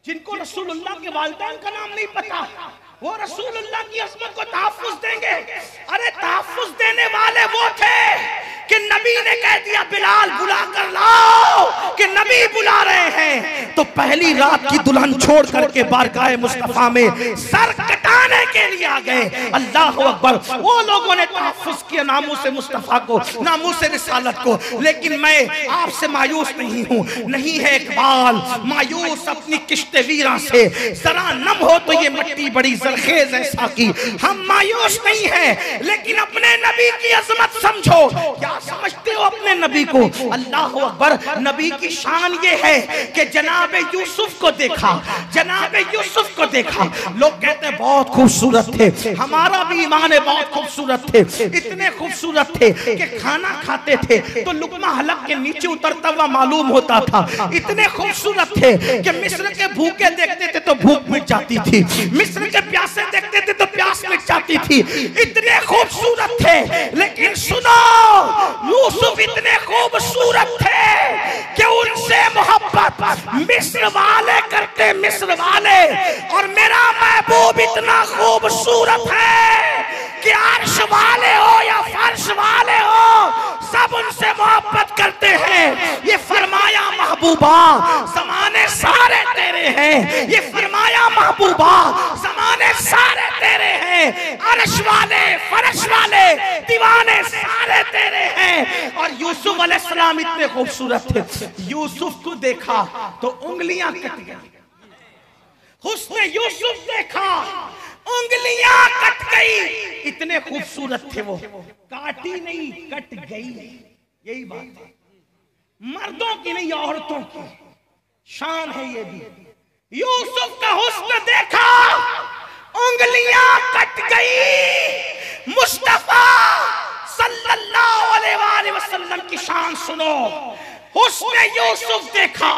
जिनको रसूलुल्लाह के वालिदैन का नाम नहीं पता, वो रसूलुल्लाह की अज़मत को तहफ़्फ़ुज़ देंगे। अरे तहफ़्फ़ुज़ देने वाले वो थे कि नबी ने कह दिया बिलाल बुला कर लाओ, कि नबी बुला रहे हैं, तो पहली रात की दुल्हन छोड़ करके बारगाह मुस्तफा में सर कटाने के लिए आ गए। अल्लाह अकबर। वो लोगों ने तहफ़्फ़ुज़ किया नामूस मुस्तफा को, नामूस रिसालत को। लेकिन मैं आपसे मायूस नहीं हूँ, नहीं है इकबाल मायूस अपनी किश्ते वीरा से, जरा नम हो तो ये मट्टी बड़ी जरखेज है साकी। हम मायूस नहीं है, लेकिन अपने नबी की अजमत समझो। क्या समझते हो अपने नबी को? अल्लाह अकबर। नबी की शान ये है कि जनाब यूसुफ को देखा, जनाब यूसुफ को देखा। लोग कहते हैं बहुत खूबसूरत थे, हमारा भी ईमान है, बहुत खूबसूरत थे, इतने खूबसूरत थे कि खाना खाते थे तो लुकमा हलक के नीचे उतरता हुआ मालूम होता था। इतने खूबसूरत थे कि मिस्र के भूखे देखते थे तो भूख मिट जाती थी, मिस्र के प्यासे देखते थे तो प्यास मिट जाती थी। इतने खूबसूरत थे। लेकिन सुनो, यूसुफ इतने खूबसूरत थे कि उनसे मोहब्बत मिस्र वाले करते, मिस्र वाले। और मेरा महबूब इतना खूबसूरत है कि अर्श वाले हो या फर्श वाले हो, सब उनसे मोहब्बत करते हैं। ये फरमाया महबूबा ज़माने सारे तेरे हैं, ये फरमाया महबूबा ज़माने सारे तेरे हैं। अर्श वाले फर्श वाले दीवाने सारे तेरे हैं। और यूसुफ अलैहिस्सलाम इतने खूबसूरत थे, यूसुफ को देखा तो उंगलियां कट गई। हुस्न यूसुफ देखा, उंगलियां कट गई। इतने खूबसूरत थे वो, काटी नहीं कट गई। यही बात है, मर्दों की नहीं औरतों की शान है ये भी। यूसुफ का हुस्न देखा, उंगलियां कट गई। मुस्तफा सल्लल्लाहु अलैहि वसल्लम की शान सुनो। हुस्न यूसुफ देखा,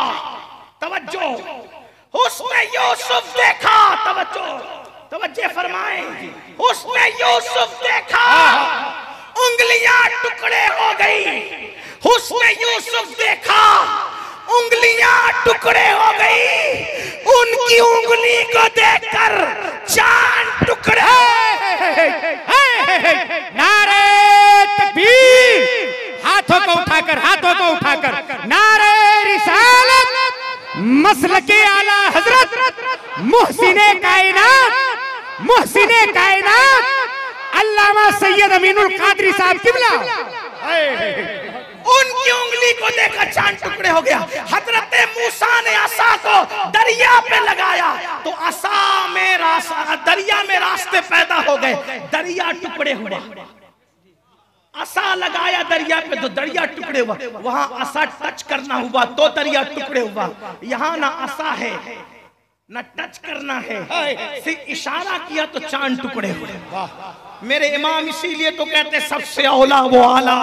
तवज्जो, हुस्न यूसुफ देखा, तवज्जो, तवज्जो फरमाएं। हुस्न यूसुफ देखा, उंगलियां टुकड़े हो गई। हुस्न यूसुफ देखा, उंगलियां टुकड़े हो गई। उनकी उंगली को देखकर चांद टुकड़े। नारे तकबीर, हाथों को उठाकर, हाथों को उठाकर नारे रिसालत, मसलके आला हजरत मुहसिने कायनात, मुहसिने कायनात अल्लामा सैयद अमीनुल कादरी साहब किबला। उनकी उंगली को देखकर चांद टुकड़े हो गया। हजरत मूसा ने असा को दरिया पे लगाया तो असा में दरिया में रास्ते पैदा हो गए, दरिया टुकड़े हुआ। असा लगाया दरिया पे तो दरिया टुकड़े हुआ। वहां असा टच करना हुआ तो दरिया टुकड़े हुआ। यहाँ ना असा है ना टच करना है, सिर्फ इशारा किया तो चांद टुकड़े हुए। मेरे इमाम इसीलिए तो कहते सबसे औला वो आला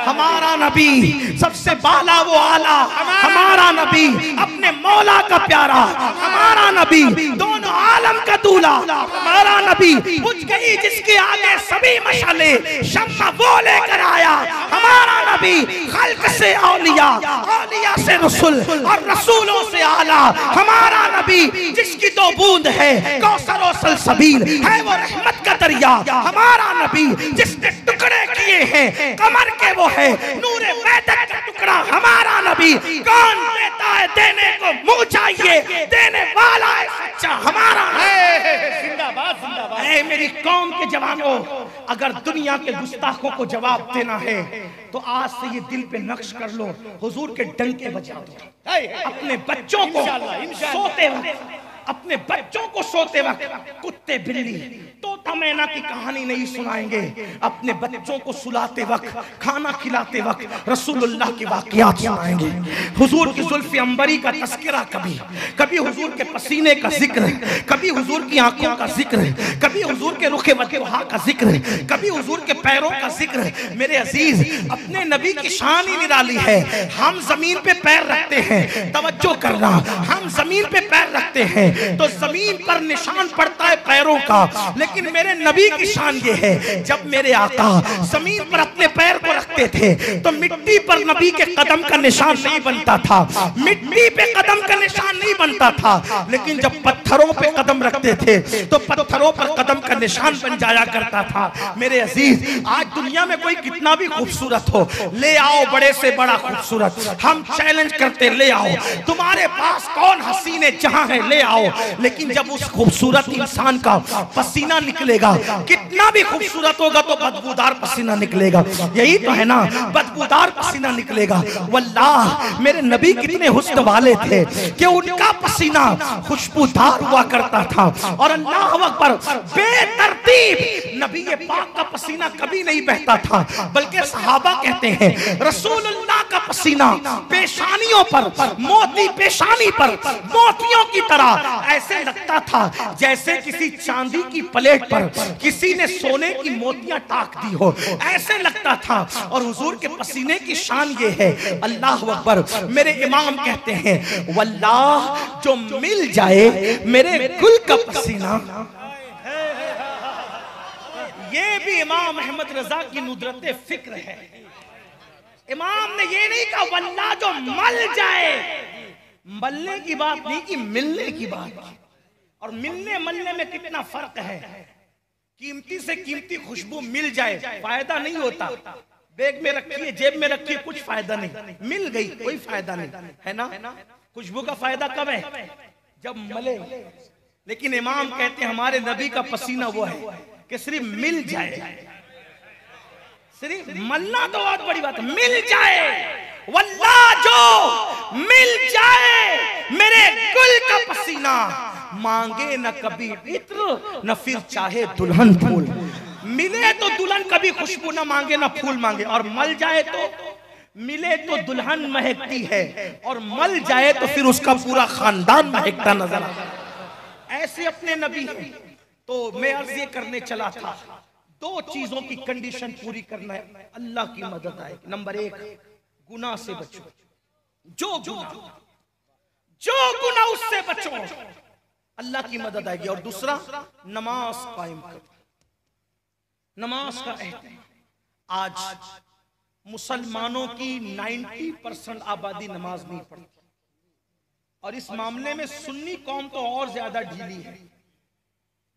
हमारा नबी, सबसे बाला वो आला हमारा नबी, अपने मौला का प्यारा हमारा नबी, दोनों आलम का दूल्हा हमारा नबी। बुझ गई जिसके आगे सभी मशाले, शम्मा वो लेकर आया हमारा नबी। खल्क से औलिया, औलिया से रसूल और रसूलों से आला हमारा नबी। जिसकी दो बूंद है कौसर और सलसबील, है वो रहमत का दरिया हमारा नबी। जिसने टुकड़े किए हैं कमर के वो है नूरे मैदत का टुकड़ा हमारा नबी। कौन देता है देने को मुंह चाहिए, देने वाला है सच्चा हमारा। जिंदाबाद, जिंदाबाद। मेरी कौम के जवानों, अगर दुनिया के गुस्ताखों को जवाब देना है तो आज से ये दिल पे नक्श कर लो, हुजूर के डंके बजा दो। अपने बच्चों को सोते वक्त, अपने बच्चों को सोते वक्त कुत्ते बिल्ली तोता मैना की कहानी नहीं सुनाएंगे। अपने बच्चों को सुलाते वक्त, खाना खिलाते वक्त रसूलुल्लाह की वाक़ियात सुनाएंगे। हुजूर की जुल्फ़े अंबरी का तस्करा, कभी हुजूर के पसीने का जिक्र, कभी हुजूर की आंखों का जिक्र, कभी हुजूर के रुखे वजहा का जिक्र, कभी हुजूर के पैरों का जिक्र। मेरे अजीज, अपने नबी की शान ही निराली है। हम जमीन पे पैर रखते हैं, तवज्जो करना, हम जमीन पे पैर रखते हैं तो जमीन पर निशान पड़ता है पैरों का, लेकिन मेरे नबी की शान ये है, जब मेरे आका जमीन पर अपने पैर को रखते थे तो मिट्टी पर नबी के कदम का निशान नहीं बनता था, मिट्टी पे कदम का निशान नहीं बनता था, लेकिन जब पत्थरों पे कदम रखते थे तो पत्थरों पर कदम का निशान बन जाया करता था। मेरे अजीज, आज दुनिया में कोई कितना भी खूबसूरत हो, ले आओ बड़े से बड़ा खूबसूरत, हम चैलेंज करते ले आओ, तुम्हारे पास कौन हसीने जहां है ले आओ, लेकिन जब उस खूबसूरत इंसान का पसीना निकलेगा, कितना भी खूबसूरत होगा तो बदबूदार पसीना निकलेगा। यही तो है ना, बदबूदार पसीना निकलेगा। वल्लाह मेरे नबी कितने हुस्न वाले थे कि उनका पसीना खुशबूदार हुआ करता था। और अल्लाह अकबर, बेतरतीब नबी पाक का पसीना कभी नहीं बहता था, बल्कि सहाबा कहते हैं रसूलुल्लाह का पसीना पेशानियों पर, मोती पेशानी पर मोतियों की तरह ऐसे लगता था जैसे किसी चांदी की प्लेट पर किसी ने सोने की मोतियां टाक दी हो, ऐसे लगता था। और हुजूर के पसीने की शान ये है, अल्लाह अकबर। मेरे इमाम कहते हैं वल्लाह जो मिल जाए मेरे गुल का पसीना। ये भी इमाम अहमद रजा की नुदरत फिक्र है। इमाम ने ये नहीं कहा वल्लाह जो मल जाए, मलने की बात नहीं की, मिलने की बात। और मिलने मलने में कितना फर्क है। कीमती से कीमती खुशबू मिल जाए फायदा नहीं होता, बैग में रखिए, जेब में रखिए, कुछ फायदा नहीं, मिल गई कोई फायदा नहीं, है ना। खुशबू का फायदा कब है, जब मले। लेकिन इमाम कहते हैं हमारे नबी का पसीना वो है कि सिर्फ मिल जाए, सिर्फ मलना तो बहुत बड़ी बात है, मिल जाए। वल्लाह जो मिल जाए मेरे गुल का पसीना, मांगे न कभी इत्र न फिर चाहे दुल्हन फूल। मिले तो दुल्हन कभी खुशबू न मांगे न फूल मांगे, और मल जाए तो, मिले तो दुल्हन महकती है और मल जाए तो फिर उसका पूरा खानदान महकता नजर आता है। ऐसे अपने नबी हैं। तो मैं अर्ज ये करने चला था, दो चीजों की कंडीशन पूरी करना है, अल्लाह की मदद आएगी। नंबर एक, गुनाह से बचो, जो गुनाह उससे बचो, अल्लाह की मदद आएगी। और दूसरा, नमाज कायम करो, नमाज का अहद। आज मुसलमानों की 90% आबादी नमाज नहीं पढ़ती, और इस मामले में सुन्नी कौम तो और ज्यादा ढीली है।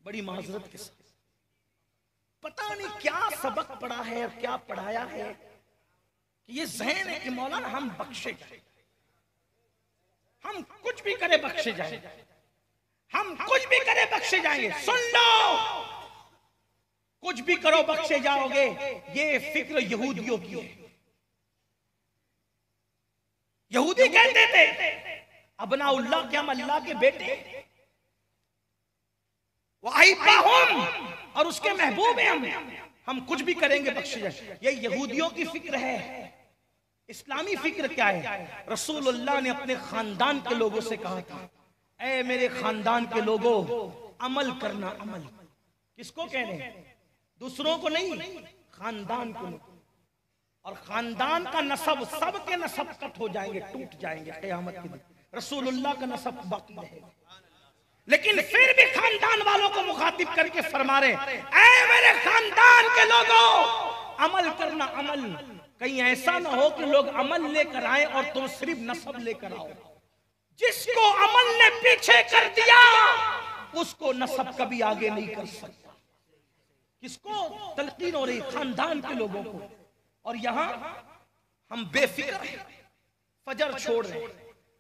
बड़ी माजरत के साथ, पता नहीं क्या सबक पढ़ा है और क्या पढ़ाया है कि ये ज़हन है कि मौलाना हम बख्शे जाए, हम कुछ भी करे बख्शे जाए, हम कुछ भी करे बख्शे जाएंगे। सुन लो, कुछ भी करो बख्शे जाओगे, ये फिक्र यहूदियों की है। यहूदी कहते थे अबनाउल्लाह के हम अल्लाह के बेटे, वाहिबाहुम, और उसके महबूब हैं हम कुछ भी करेंगे बख्शे जाए। ये यहूदियों की फिक्र है। इस्लामी फिक्र क्या है? रसूलुल्लाह ने अपने खानदान के लोगों से कहा था, ऐ मेरे खानदान के लोगों, अमल करना। अमल किसको कह रहे हैं? दूसरों को नहीं, खानदान को। और खानदान का नसब, सबके नसब कट हो जाएंगे, टूट जाएंगे क़यामत के दिन। रसूलुल्लाह का नसब बाकी रहेगा, लेकिन फिर भी खानदान वालों को मुखातिब करके फरमा रहे, ऐ मेरे खानदान के लोगों, अमल करना। अमल, कहीं ऐसा ना हो कि लोग अमल लेकर आए और तुम सिर्फ नसब लेकर आओ। जिसको अमल ने पीछे कर दिया उसको नसब कभी आगे नहीं कर सकता। किसको तलकीन हो रही? खानदान के लोगों को। और यहां हम बेफिक्र हैं, फजर छोड़ रहे,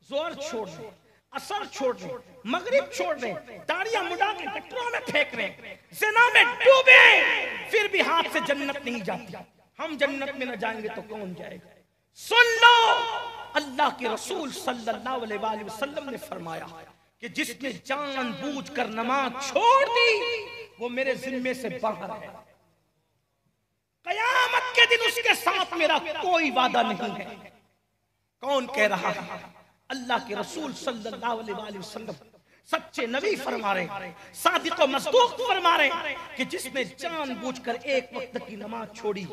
जोहर छोड़ रहे, असर छोड़ रहे, मगरिब छोड़ रहे, दाढ़ियां मुड़ा के गटरों में फेंक रहे, ज़िना में डूबे, फिर भी हाथ से जन्नत नहीं जाती। हम जन्नत में न जाएंगे तो कौन जाएगा? सुन लो, अल्लाह के रसूल सल्लल्लाहु अलैहि वसल्लम ने फरमाया कि जिसने जानबूझकर नमाज छोड़ दी वो मेरे जिम्मे से बाहर है। कयामत के दिन उसके साथ मेरा कोई वादा नहीं है। कौन कह रहा है? अल्लाह के रसूल सल्लल्लाहु अलैहि वसल्लम सच्चे नबी फरमा रहे, सादिक व मसदूक फरमा रहे कि जिसने जानबूझकर एक वक्त की नमाज छोड़ी,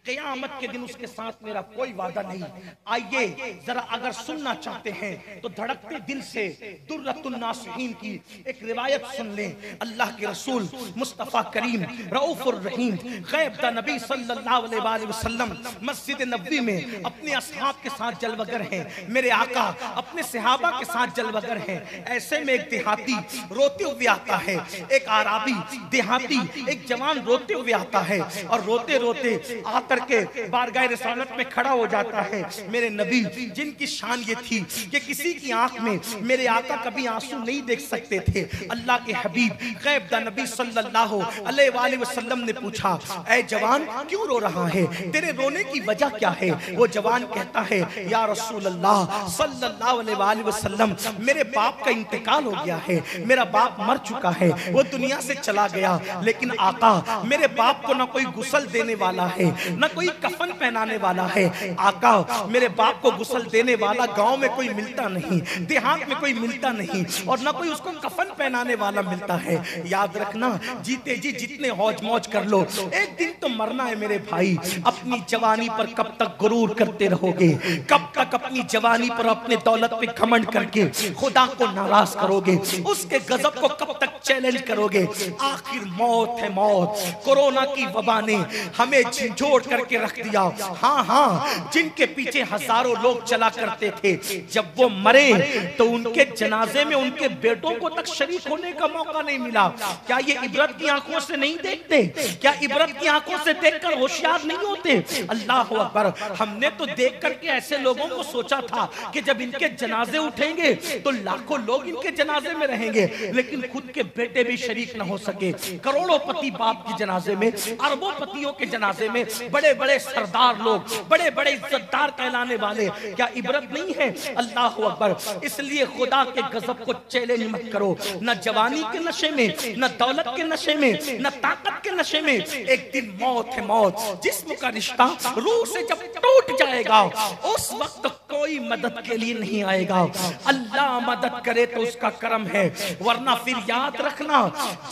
क़यामत के दिन उसके साथ मेरा कोई वादा नहीं। आइए जरा अगर सुनना चाहते हैं तो धड़कते दिल से दुर्रतुन नासिहीन की एक रिवायत सुन लें। अल्लाह के रसूल मुस्तफ़ा करीम रऊफुर रहीम ग़ैब नबी सल्लल्लाहु अलैहि वसल्लम मस्जिद नबवी में अपने असहाब के साथ जलवगर हैं। मेरे आका अपने सहाबा के साथ जलवगर हैं। ऐसे में एक देहाती रोते हुए आता है, एक आराबी देहाती एक जवान रोते हुए आता है और रोते रोते आकर के बारगाह रिसालत में खड़ा हो जाता है। मेरे नबी जिनकी शान ये थी कि किसी की आंख में मेरे आका कभी आंसू नहीं देख सकते थे, अल्लाह के हबीब ग़ैब नबी सल्लल्लाहु अलैहि वसल्लम ने पूछा, ऐ जवान क्यों रो रहा है? तेरे रोने की वजह क्या है? वो जवान कहता है, या रसूल अल्लाह सल्लल्लाहु अलैहि वसल्लम, मेरे बाप का इंतकाल हो गया है, मेरा बाप मर चुका है, वो दुनिया से चला गया। लेकिन आका मेरे बाप को ना कोई गुस्ल देने वाला है, ना कोई कफन पहनाने वाला है। आका मेरे बाप को गुस्ल देने वाला गांव में कोई मिलता नहीं, देहात में कोई मिलता नहीं, और ना कोई उसको कफन पहनाने वाला मिलता है। याद रखना, जीते जी जितने हौज मौज कर लो, एक दिन तो मरना है मेरे भाई। अपनी जवानी पर कब तक गुरूर करते रहोगे? कब तक अपनी जवानी पर अपने दौलत पे घमंड करके खुदा को नाराज करोगे? उसके गजब को कब तक चैलेंज करोगे? आखिर मौत है मौत। कोरोना की वबा ने हमें झिझोड़ करके रख दिया। हाँ हाँ, जिनके पीछे हजारों लोग चला करते थे, जब वो मरे तो उनके जनाजे में उनके बेटों को तक शरीक होने का मौका नहीं मिला। क्या ये इबरत की आंखों से नहीं देखते? क्या इबरत की आंखों से देखकर होशियार नहीं होते? अल्लाह अकबर। हमने तो देख करके ऐसे लोगों को सोचा था कि जब इनके जनाजे उठेंगे तो लाखों लोग इनके जनाजे में रहेंगे, लेकिन खुद के बेटे भी शरीक न हो सके। करोड़ोंपति बाप के जनाजे में, अरबोंपतियों के जनाजे में बड़े बड़े सरदार लोग, बड़े बड़े इज्जतदार कहलाने वाले, क्या इबरत नहीं है? अल्लाह अकबर। इसलिए खुदा के गजब को चैलेंज मत करो। न जवानी के नशे में, न दौलत के नशे में, न ताकत के नशे में। एक दिन मौत है मौत। जिस्म का रिश्ता रूह से जब टूट जाएगा उस वक्त कोई मदद के लिए नहीं आएगा। अल्लाह मदद करे तो उसका करम है, वरना फिर याद रखना,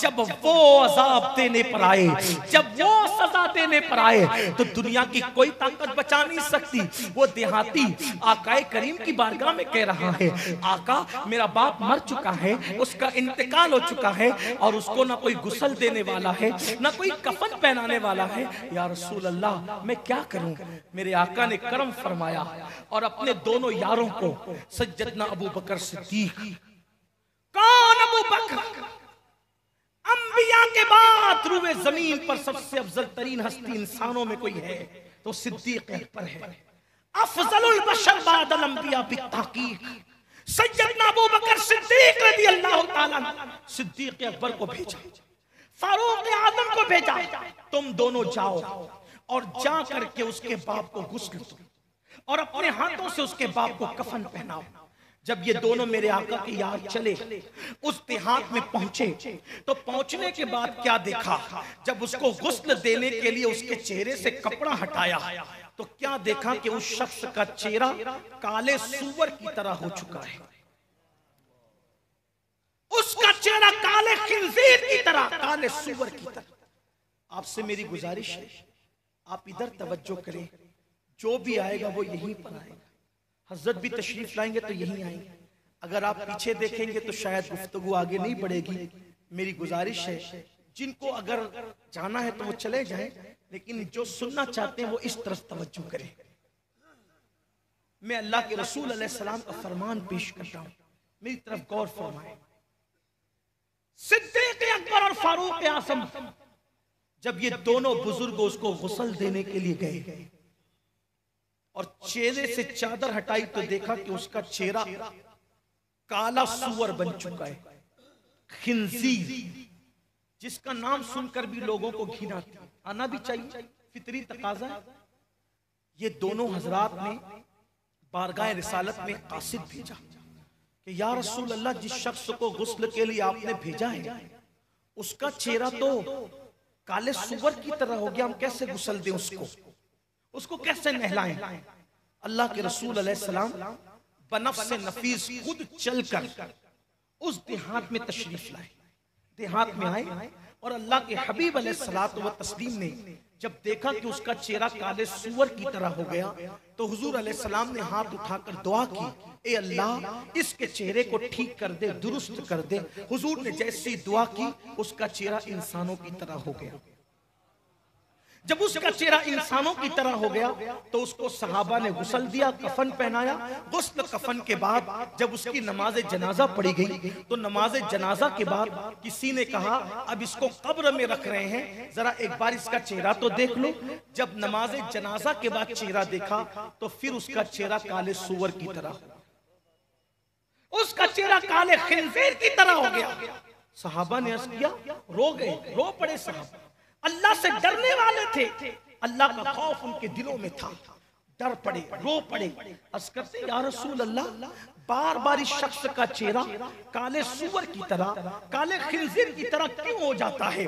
जब वो अजाब देने पर आए, जब वो सजा देने पर आए तो दुनिया की कोई ताकत बचा नहीं सकती। वो देहाती आकाए करीम की बारगाह में कह रहा है, आका मेरा बाप मर चुका है, उसका इंतकाल हो चुका है, और उसको ना कोई गुस्ल देने वाला है, ना कोई कफन पहनाने वाला है। या रसूल अल्लाह मैं क्या करूं? मेरे आका ने करम फरमाया और अपने दोनों यारों को, सज्जदना अबू बकर सिद्दीक। कौन अबू बकर? अंबिया के बाद रूए जमीन पर सबसे अफजल तरीन हस्ती इंसानों में कोई है तो सिद्दीक अकबर है। अफजलुल बशर बादल अंबिया बित्ताकीक। सैयदना अबू बकर सिद्दीक रज़ियल्लाहु ताला सिद्दीक अकबर को भेजा, फारूक आजम को भेजा, तुम दोनों जाओ और जा करके उसके बाप को गुस्ल दो और अपने हाथों से उसके बाप को कफन पहनाओ। जब ये दोनों मेरे आका के यार चले, उस देहात में पहुंचे, तो पहुंचने के बाद क्या देखा? जब उसको गुस्ल देने के लिए उसके चेहरे से कपड़ा हटाया तो क्या देखा कि उस शख्स का चेहरा काले सूअर की तरह हो चुका है। उसका चेहरा काले खिंजीर की तरह, काले सूअर की तरह। आपसे मेरी गुजारिश है, आप इधर तवज्जो करें। जो भी आएगा वो यहीं पर आएगा। हजरत भी तशरीफ लाएंगे तो यहीं आएंगे। अगर आप पीछे देखेंगे तो शायद गुफ्तगू आगे नहीं बढ़ेगी। मेरी गुजारिश है, जिनको अगर जाना है तो वो चले जाएं, लेकिन जो सुनना चाहते हैं वो इस तरफ तवज्जो करें। मैं अल्लाह के रसूल अलैहिस्सलाम का फरमान पेश करता हूं, मेरी तरफ गौर फरमाएं। सिद्दीक अकबर और फारूक आज़म जब ये दोनों बुजुर्ग उसको गुस्ल देने के लिए गए और चेहरे से चादर हटाई तो देखा कि उसका चेहरा काला सूअर बन चुका है, खिंजीर। जिसका नाम सुनकर भी लोगों को घिन आती है, आना भी चाहिए, फितरी तकाजा है। ये दोनों हजरात ने बारगाह रिसालत में कासिद भेजा कि या रसूल अल्लाह, जिस शख्स को गुस्ल के लिए आपने भेजा है उसका चेहरा तो काले सुअर की तरह हो गया, हम कैसे गुस्ल दें उसको कैसे नहलाएं? अल्लाह के रसूल अलैहिस्सलाम बनफ्स नफीस खुद चलकर उस देहात में तशरीफ लाए, देहात में आए और अल्लाह के हबीब अलैहिस्सलातु व तस्लीम ने जब देखा कि उसका चेहरा काले सुअर की तरह हो गया तो हुजूर अलैहिस्सलाम ने हाथ उठाकर दुआ की, ए अल्लाह इसके चेहरे को ठीक कर दे, दुरुस्त कर दे। हुजूर ने जैसी दुआ की उसका चेहरा इंसानों की तरह हो गया। जब उसका चेहरा इंसानों की तरह हो गया तो उसको सहाबा ने गुस्ल दिया, कफन पहनाया। गुस्ल कफन के बाद जब उसकी नमाज जनाजा पढ़ी गई तो नमाज जनाजा के बाद किसी ने कहा अब इसको कब्र में रख रहे हैं, जरा एक बार इसका चेहरा तो देख लो। जब नमाज जनाजा के बाद चेहरा देखा तो फिर उसका चेहरा काले सुअर की तरह, उसका चेहरा काले खिंजीर की तरह हो गया। सहाबा ने अर्ज किया, रो गए, रो पड़े सहाबा। अल्लाह से डरने वाले थे, अल्लाह का खौफ उनके दिलों में था, डर पड़े, रो पड़े। अर्ज करते या रसूल अल्लाह, बार बार इस शख्स का चेहरा काले सुअर की तरह, काले खिंजीर की तरह क्यों हो जाता है?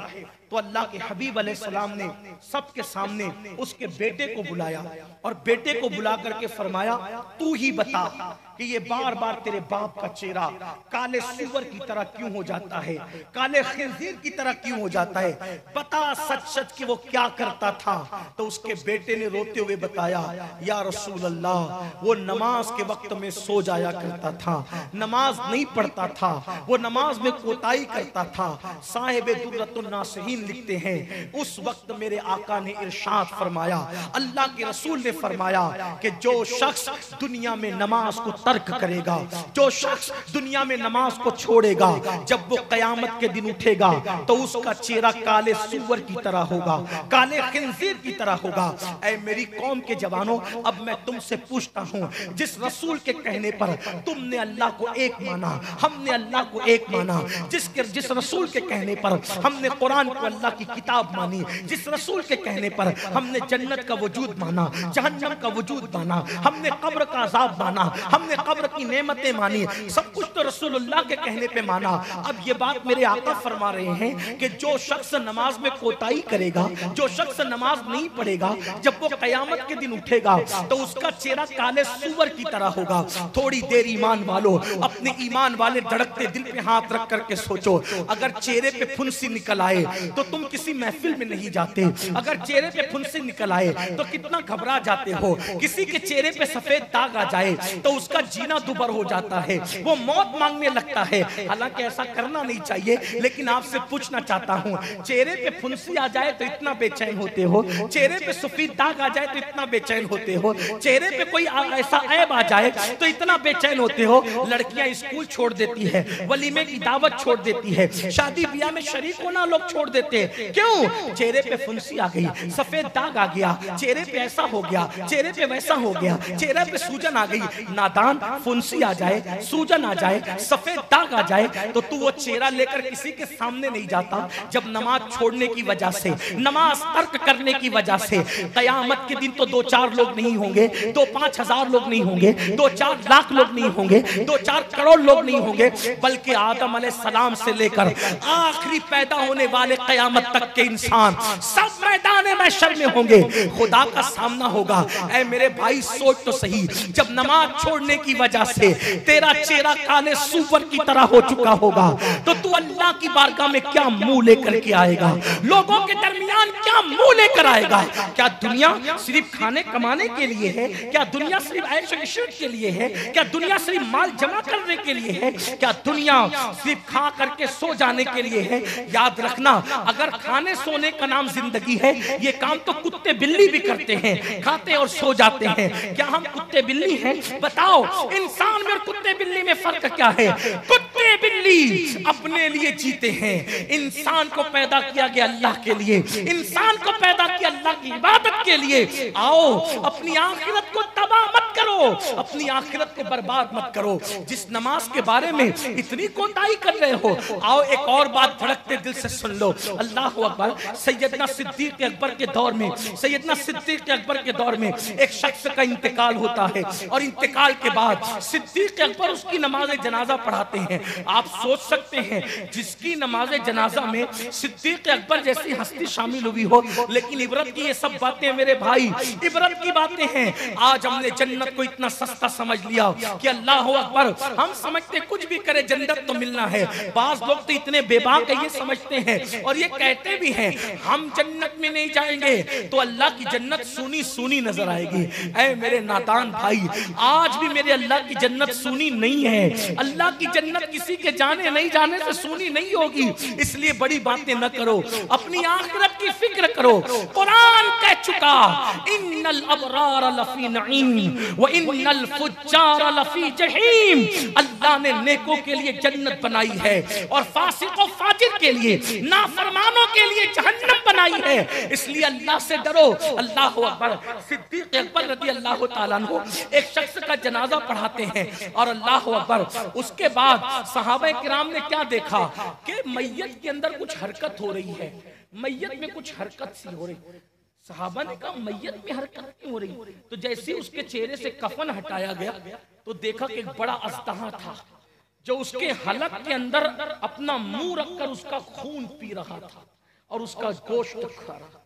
तो अल्लाह के हबीब अलैहिस्सलाम ने सबके सामने उसके बेटे को बुलाया और बेटे को बुला करके फरमाया, तू ही बता कि ये बार बार तेरे बाप का चेहरा काले सुअर की तरह क्यों हो जाता है, काले खिंजीर की तरह क्यों हो जाता है? बता सच सच कि वो क्या करता था। तो उसके बेटे ने रोते हुए बताया, या रसूल अल्लाह, वो नमाज के वक्त में सो जाया करता था, नमाज नहीं पढ़ता था, वो नमाज में कोताही करता था। साहिब दुर्रतुन नासिहीन लिखते हैं, उस वक्त मेरे आका ने इरशाद फरमाया, अल्लाह के रसूल ने फरमाया कि जो शख्स दुनिया में नमाज को तर्क करेगा, जो शख्स दुनिया में नमाज को छोड़ेगा, जब वो कयामत के दिन उठेगा तो उसका चेहरा काले सुअर की तरह होगा, काले खिंजीर की तरह होगा। ऐ मेरी कौम के जवानों, अब मैं तुमसे पूछता हूँ, जिस रसूल के कहने पर तुमने अल्लाह को एक माना, हमने अल्लाह को एक माना, जिस रसूल के कहने पर हमने कुरान को अल्लाह की किताब मानी, जिस रसूल के कहने पर हमने जन्नत का वजूद माना, जहन्नम का वजूद माना, हमने कब्र का अजाब माना, हमने कब्र की नेमतें मानी, सब कुछ तो रसूलुल्लाह के कहने पे माना। अब ये बात मेरे आका फरमा रहे हैं कि जो शख्स नमाज में कोताही करेगा, जो शख्स नमाज नहीं पढ़ेगा, जब वो कयामत के दिन उठेगा तो उसका चेहरा काले सुअर की तरह होगा। थोड़ी देर ईमान वालों, अपने ईमान वाले धड़कते दिल पे हाथ रख करके सोचो, अगर चेहरे पे फुंसी निकल आए तो तुम किसी महफिल में नहीं जाते, अगर चेहरे पे फुंसी निकल आए तो कितना घबरा जाते हो। किसी के चेहरे पे सफेद दाग आ जाए तो उसका जीना दुभर हो जाता है, वो मौत मांगने लगता है। हालांकि ऐसा करना नहीं चाहिए, लेकिन आपसे पूछना चाहता हूँ, चेहरे पे फुंसी आ जाए तो इतना बेचैन होते हो, चेहरे पे सफेद दाग आ जाए तो इतना बेचैन होते हो, चेहरे पे कोई ऐसा ऐब आ जाए तो इतना बेचैन होते हो। लड़कियां स्कूल छोड़ देती है, वलीमे की दावत छोड़ देती है, शादी ब्याह में शरीक होना लोग छोड़ देते हैं। क्यों? चेहरे पे फुंसी आ गई, सफेद दाग आ गया, चेहरे पे ऐसा हो गया, चेहरे पे वैसा हो गया, चेहरे पे सूजन आ गई। नादान, फुंसी आ जाए, सूजन आ जाए, सफेद दाग आ जाए तो तू वो चेहरा लेकर किसी के सामने नहीं जाता। जब नमाज छोड़ने की वजह से, नमाज तर्क करने की वजह से कयामत के दिन तो 2-4 लोग नहीं होंगे, 2-5 हजार लोग नहीं होंगे, 2-4 लाख लोग नहीं होंगे, 2-4 करोड़ लोग नहीं होंगे, बल्कि आदम अलैहिस्सलाम से लेकर आखिरी पैदा होने वाले कयामत तक के इंसान सब मैदान महशर में होंगे, खुदा का सामना होगा। ऐ मेरे भाई सोच तो सही, जब नमाज छोड़ने की वजह से तेरा चेहरा काले सुअर की तरह हो चुका होगा तो तू अल्लाह की बारगाह में क्या मुंह लेकर के आएगा, लोगों के दरमियान क्या मुंह लेकर आएगा? क्या दुनिया सिर्फ खाने कमाने के लिए है? क्या दुनिया सिर्फ ऐश और इशरत के लिए है? क्या दुनिया सिर्फ माल जमा करने के लिए है? क्या दुनिया सिर्फ खा करके सो जाने के लिए है? याद रखना, अगर खाने सोने का नाम जिंदगी है, ये काम तो कुत्ते बिल्ली भी करते हैं, खाते और सो जाते हैं। क्या हम कुत्ते बिल्ली हैं? बताओ, इंसान में और कुत्ते बिल्ली में फर्क क्या है? कुत्ते बिल्ली अपने लिए जीते हैं, इंसान को पैदा किया गया अल्लाह के लिए, इंसान को पैदा की अल्लाह की इबादत के लिए। आओ, अपनी आखिरत को तबाह मत करो, अपनी आखिरत को बर्बाद मत करो। जिस नमाज के बारे में इतनी कोताही कर रहे हो, आओ एक और बात धड़कते दिल से सुन लो। अल्लाह अकबर। सैयदना सिद्दीक अकबर के दौर में, सैयदना सिद्दीक अकबर के दौर में एक शख्स का इंतकाल होता है और इंतकाल के बाद सिद्दीक अकबर उसकी नमाज जनाजा पढ़ाते हैं। आप सोच सकते हैं जिसकी नमाज जनाजा में सिद्दीक अकबर जैसी हस्ती शामिल हुई हो, लेकिन इबरत की ये सब बातें मेरे भाई, इबरत की बातें हैं। आज हमने जन्नत को इतना सस्ता समझ लिया कि अल्लाह अकबर, हम समझते कुछ भी करे जन्नत तो मिलना है। बाज लोग तो इतने बेबाक है, ये समझते हैं और ये कहते भी हैं हम जन्नत में नहीं जाएंगे तो अल्लाह की जन्नत सूनी सूनी नजर आएगी। ऐ मेरे नादान भाई, आज भी मेरे अल्लाह की जन्नत सूनी नहीं है। अल्लाह की जन्नत किसी के जाने नहीं जाने से सूनी नहीं होगी। इसलिए बड़ी बातें न करो, अपनी आखिरत की फिक्र करो। कुरान कह चुका, इन्नल अबरार लफी नईम व इन्नल फुज्जार लफी जहीम। अल्लाह ने नेकों के लिए जन्नत बनाई है और फासिकों फाजिर के लिए, नाफरमानों के लिए जहन्नम बनाई है। इसलिए अल्लाह से डरो। अल्लाह अकबर। सिद्दीक अकबर रज़ी अल्लाह ताला अन्हु एक शख्स का जनाजा पढ़ाते हैं और अल्लाह अकबर, उसके बाद सहाबा किराम ने क्या देखा कि मैयत के अंदर कुछ हरकत हो रही है, मैयत में कुछ हरकत सी हो रही। सहाबा ने कहा मैयत में हरकत क्यों हो रही? तो जैसे उसके चेहरे से कफन हटाया गया तो देखा कि एक बड़ा अजदहा था जो उसके हलक के अंदर अपना मुंह रखकर उसका खून पी रहा था और उसका गोश्त खा रहा।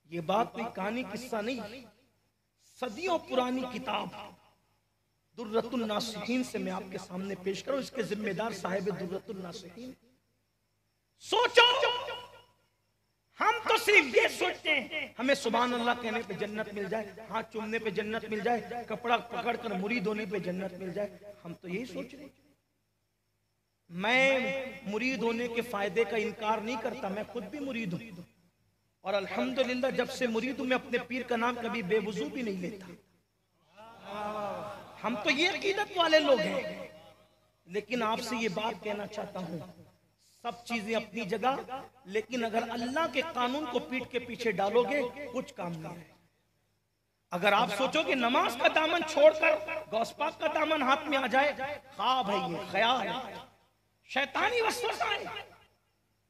ये बात कोई कहानी किस्सा नहीं, सदियों पुरानी किताब दुर्रतुन नासिहीन से मैं आपके सामने पेश करूं। इसके जिम्मेदार साहिब दुर्रतुन नासिहीन। सोचो, हम तो सिर्फ ये सोचते हैं हमें सुभान अल्लाह कहने पे जन्नत मिल जाए, हाथ चूमने पे जन्नत मिल जाए, कपड़ा पकड़कर मुरीद होने पे जन्नत मिल जाए। हम तो यही सोच रहे हैं। मैं मुरीद होने के फायदे का इनकार नहीं करता, मैं खुद भी मुरीद हूं और अल्हम्दुलिल्लाह जब से मुरीद हूं मैं अपने पीर का नाम कभी बेवजू भी नहीं लेता। हम तो ये अकीदत वाले लोग हैं। लेकिन आपसे ये बात कहना चाहता हूं, सब चीजें अपनी जगह, लेकिन अगर अल्लाह के कानून को पीठ के पीछे डालोगे कुछ काम नहीं है। अगर आप सोचो कि नमाज का दामन छोड़कर गौस पाक का दामन हाथ में आ जाए, ख्वाब है ये, ख्याल है, शैतानी वसवसा है।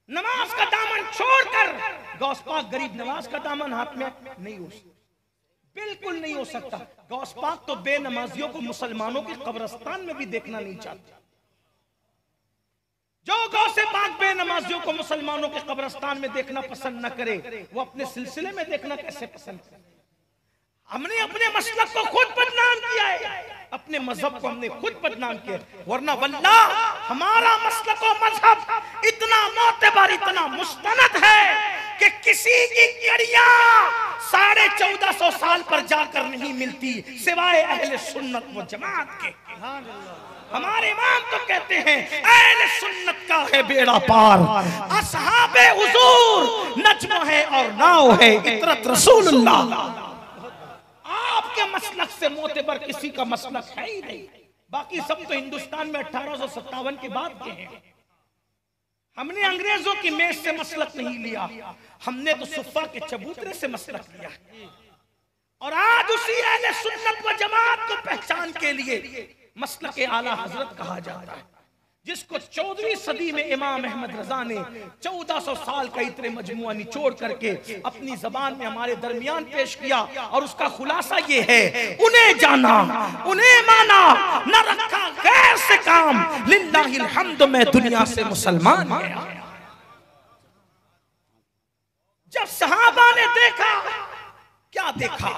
नमाज का दामन छोड़कर गौस पाक गरीब नवाज का दामन हाथ में नहीं हो सकता, बिल्कुल नहीं हो सकता। गौस पाक तो बेनमाजियों को मुसलमानों के कब्रिस्तान में भी देखना नहीं चाहते। जो गौसे पाक बेनमाजियों को मुसलमानों के कब्रिस्तान में देखना पसंद न करे, वो अपने सिलसिले में देखना कैसे पसंद करे? हमने अपने मसलक को खुद बदनाम किया है, अपने मजहब को हमने खुद बदनाम किया, वरना वल्लाह हमारा मसलक और मजहब इतना मोतबर, इतना मुस्तनद है कि किसी की कड़ियां 1450 साल पर जाकर नहीं मिलती सिवाय अहले सुन्नत व जमात के। हमारे इमाम तो कहते हैं अहले सुन्नत का है बेड़ा पार, असहाबे हुजूर नज्म है और नाव है इतरत रसूलुल्लाह। आपके मसलक से मोतबर किसी का मसलक है ही नहीं। बाकी सब तो हिंदुस्तान में 1857 के बाद के हैं। हमने अंग्रेजों की मेज से मसलक नहीं लिया, हमने तो सुफ़ा के चबूतरे से मसलक लिया। और आज उसी अहले सुन्नत व जमात को पहचान के लिए मसलक आला हजरत कहा जाता है, जिसको 14वीं सदी में इमाम अहमद रजा ने 1400 साल का इतने मजमुआ निचोड़ करके अपनी जबान में हमारे दरमियान पेश किया। और उसका खुलासा ये है, उन्हें जाना, उन्हें माना, न रखा गैर से काम, लिल्लाहिल हम्द मैं दुनिया से मुसलमान गया। जब सहाबा ने देखा, क्या देखा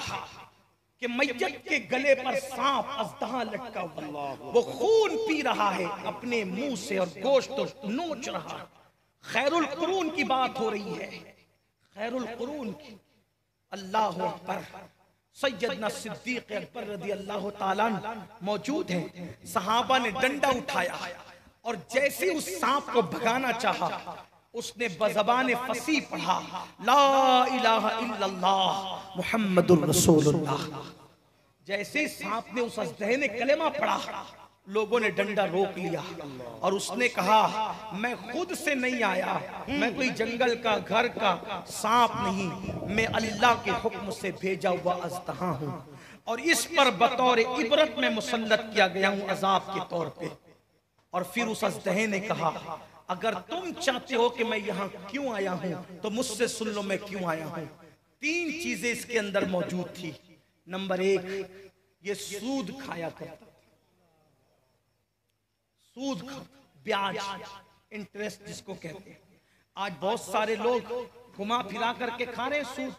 कि मैयत के गले पर सांप अज़दहा लटका हुआ, वो खून पी रहा है अपने मुंह से और गोश्त नोच रहा है। खैरुल कुरून की बात हो रही है, खैरुल कुरून की। अल्लाह अकबर। सैयदना सिद्दीक अकबर रज़ी अल्लाह ताला मौजूद हैं। सहाबा ने डंडा उठाया और जैसे उस सांप को भगाना चाहा, उसने बज़बान फसी पढ़ा, ला इलाहा इल्लल्लाह मुहम्मदुर रसूलुल्लाह। जैसे सांप ने उस अज़दहे ने कलेमा पढ़ा, लोगों ने डंडा रोक लिया और उसने कहा मैं खुद से नहीं आया, मैं कोई जंगल का घर का सांप नहीं, मैं अल्लाह के हुक्म से भेजा हुआ अजदहा हूं और इस पर बतौर इबरत में मुसल्लत किया गया हूं अजाब के तौर पे। और फिर उस अजदहे ने कहा अगर तुम चाहते हो कि मैं यहां क्यों आया हूं तो मुझसे सुन लो मैं क्यों आया हूं। 3 चीजें इसके अंदर मौजूद थी। नंबर 1, ये सूद खाया करता, सूद ब्याज, इंटरेस्ट जिसको कहते हैं। आज बहुत सारे लोग घुमा फिरा करके खा रहे हैं,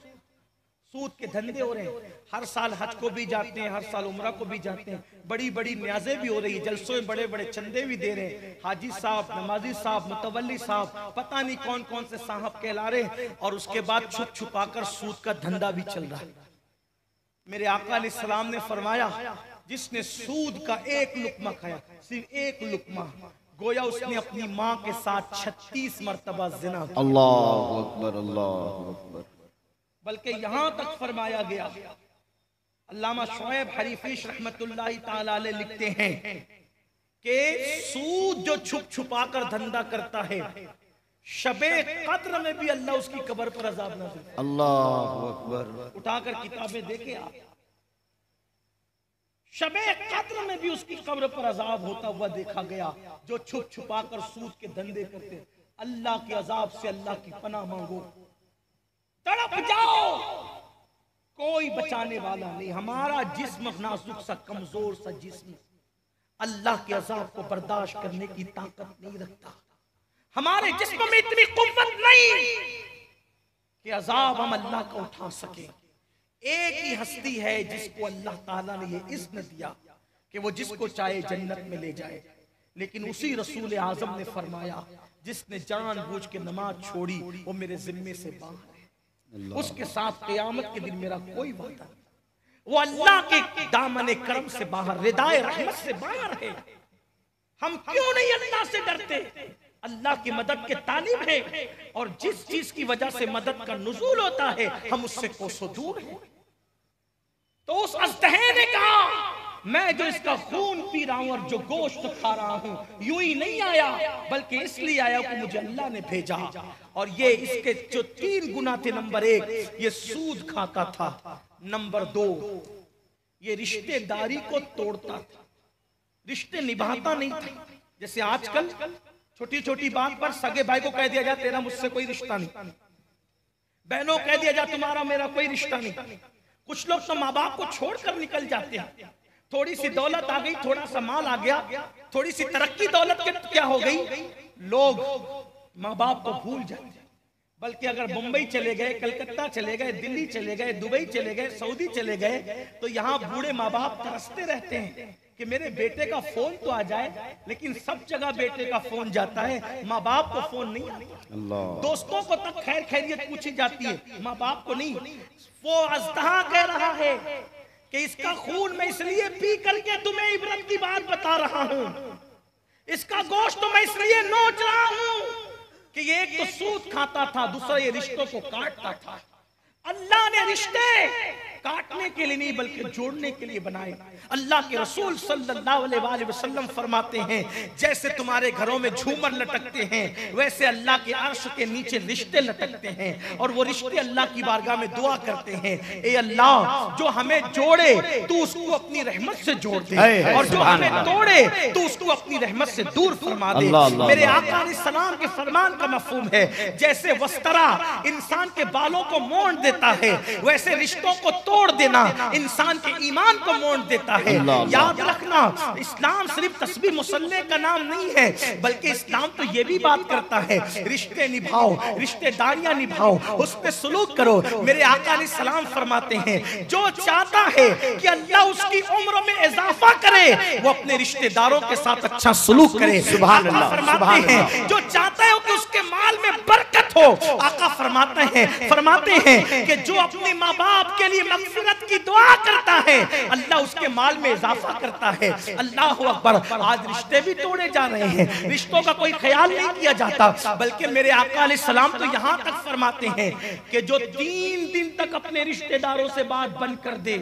सूद के धंधे हो रहे हैं। हर साल हज को भी जाते हैं, हर साल उम्रा को भी जाते हैं, बड़ी बड़ी न्याज़ें भी हो रही है, जलसों में बड़े बड़े चंदे भी दे रहे हैं। हाजी साहब, नमाजी साहब, मुतवल्ली साहब, पता नहीं कौन कौन से साहब कहला रहे हैं और उसके बाद छुप छुपा कर सूद का धंधा भी चल रहा है। मेरे आका अलैहिस्सलाम ने फरमाया जिसने सूद का एक लुकमा खाया, सिर्फ एक लुकमा, गोया उसने अपनी माँ के साथ 36 मरतबा जिना। अल्लाह अकबर, अल्लाह अकबर। बल्कि यहां तक फरमाया गया, अल्लामा शुएब हरीफिश रहमतुल्लाहि ताला अलैह लिखते हैं कि सूद जो छुप छुपा कर धंधा करता है, शबे कद्र में भी अल्लाह उसकी कब्र पर अजाब ना दे। अल्लाह अकबर। उठाकर किताबें देखे आप, शबे कद्र में भी उसकी कब्र पर अजाब होता हुआ देखा गया। जो छुप छुपा कर सूद के धंधे करते, अल्लाह के अजाब से अल्लाह की पनाह मांगो, तड़प जाओ, कोई बचाने वाला नहीं। हमारा जिस्म नाजुक सा, कमजोर सा जिस्म अल्लाह के अजाब को बर्दाश्त करने की ताकत नहीं रखता। हमारे जिस्म में इतनी कुव्वत नहीं कि अजाब हम अल्लाह का उठा सके। एक ही हस्ती है जिसको अल्लाह ताला ने ये इज़्न दिया कि वो जिसको चाहे जन्नत में ले जाए, लेकिन उसी रसूल आजम ने फरमाया जिसने जानबूझ के नमाज छोड़ी वो मेरे जिम्मे से बाहर है, उसके साथ क़यामत के दिन मेरा कोई वादा नहीं। वो अल्लाह के दामन करम से बाहर, रिदाए रहमत से बाहर है। हम क्यों नहीं अल्लाह से डरते? अल्लाह की मदद के तालिब है और जिस चीज की वजह से मदद का नुज़ूल होता है हम उससे कोसों दूर हैं। तो उस अज़दहे ने कहा मैं जो इसका खून पी रहा हूं और जो गोश्त खा रहा हूं यूं ही नहीं आया, बल्कि इसलिए आया कि मुझे अल्लाह ने भेजा। और ये इसके जो 3 गुना थे, नंबर 1 ये सूद खाता था, नंबर 2 ये रिश्तेदारी को तोड़ता था, रिश्ते निभाता नहीं था। जैसे आजकल छोटी छोटी बात पर सगे भाई को कह दिया जाए तेरा मुझसे कोई रिश्ता नहीं, बहनों कह दिया जाए तुम्हारा मेरा कोई रिश्ता नहीं। कुछ लोग तो माँ बाप को छोड़कर निकल जाते हैं। थोड़ी सी दौलत आ गई, थोड़ा सा माल आ गया, थोड़ी सी तरक्की दौलत के क्या हो गई, लोग माँ बाप को भूल जाते। बल्कि अगर मुंबई चले गए, कलकत्ता चले गए, दिल्ली चले गए, दुबई चले गए, सऊदी चले गए, तो यहाँ बूढ़े माँ बाप तरसते रहते हैं कि मेरे बेटे का फोन तो आ जाए, लेकिन सब जगह बेटे का फोन जाता है, माँ बाप को फोन नहीं आता। दोस्तों को तक खैर खैरियत पूछी जाती है, माँ बाप को नहीं। वो अज़दहा कह रहा है कि इसका खून मैं इसलिए पी करके तुम्हें इबरत की बात बता रहा हूं, इसका गोश्त तो मैं इसलिए नोच रहा हूं कि ये एक तो सूद खाता था, दूसरा ये रिश्तों को काटता था। अल्लाह ने रिश्ते काटने के लिए नहीं बल्कि जोड़ने के लिए बनाए। अल्लाह के रसूल सल्लल्लाहु अलैहि वसल्लम फरमाते हैं जैसे तुम्हारे घरों में झूमर लटकते हैं वैसे अल्लाह के अर्श के नीचे रिश्ते लटकते हैं, और वो रिश्ते अल्लाह की बारगाह में दुआ करते हैं, ए अल्लाह जो हमें जोड़े तू उसको अपनी रहमत से जोड़ दे, और जो हमें तोड़े तू उसको अपनी रहमत से दूर फरमा दे। मेरे आका अलैहिस्सलाम के फरमान का मफहूम है जैसे वस्तरा इंसान के बालों को मोड़ देता है, वैसे रिश्तों को तोड़ देना इंसान के ईमान को मोड़ देता है। याद रखना इस्लाम सिर्फ तस्बीह मुसल्ले का नाम नहीं है, बल्कि इस्लाम तो ये भी बात करता है रिश्ते निभाओ, रिश्तेदारियां निभाओ, उस पे सुलूक करो। मेरे आका अलैहिस्सलाम फरमाते हैं जो चाहता है कि अल्लाह उसकी उम्र में इजाफा करे वो अपने रिश्तेदारों के साथ अच्छा सुलूक करे। सुभान अल्लाह। फरमाते हैं जो चाहता है कि उसके माल में बरकत हो, आका फरमाते हैं कि जो अपने माँ बाप के लिए मगफिरत की दुआ करता है अल्लाह उसके माल में इजाफा करता है। अल्लाह अकबर। आज रिश्ते भी तोड़े जा रहे हैं, रिश्तों का कोई ख्याल नहीं किया जाता, बल्कि मेरे आका अलैहिस्सलाम तो यहाँ तक फरमाते हैं कि जो 3 दिन तक अपने रिश्तेदारों से बात बंद कर दे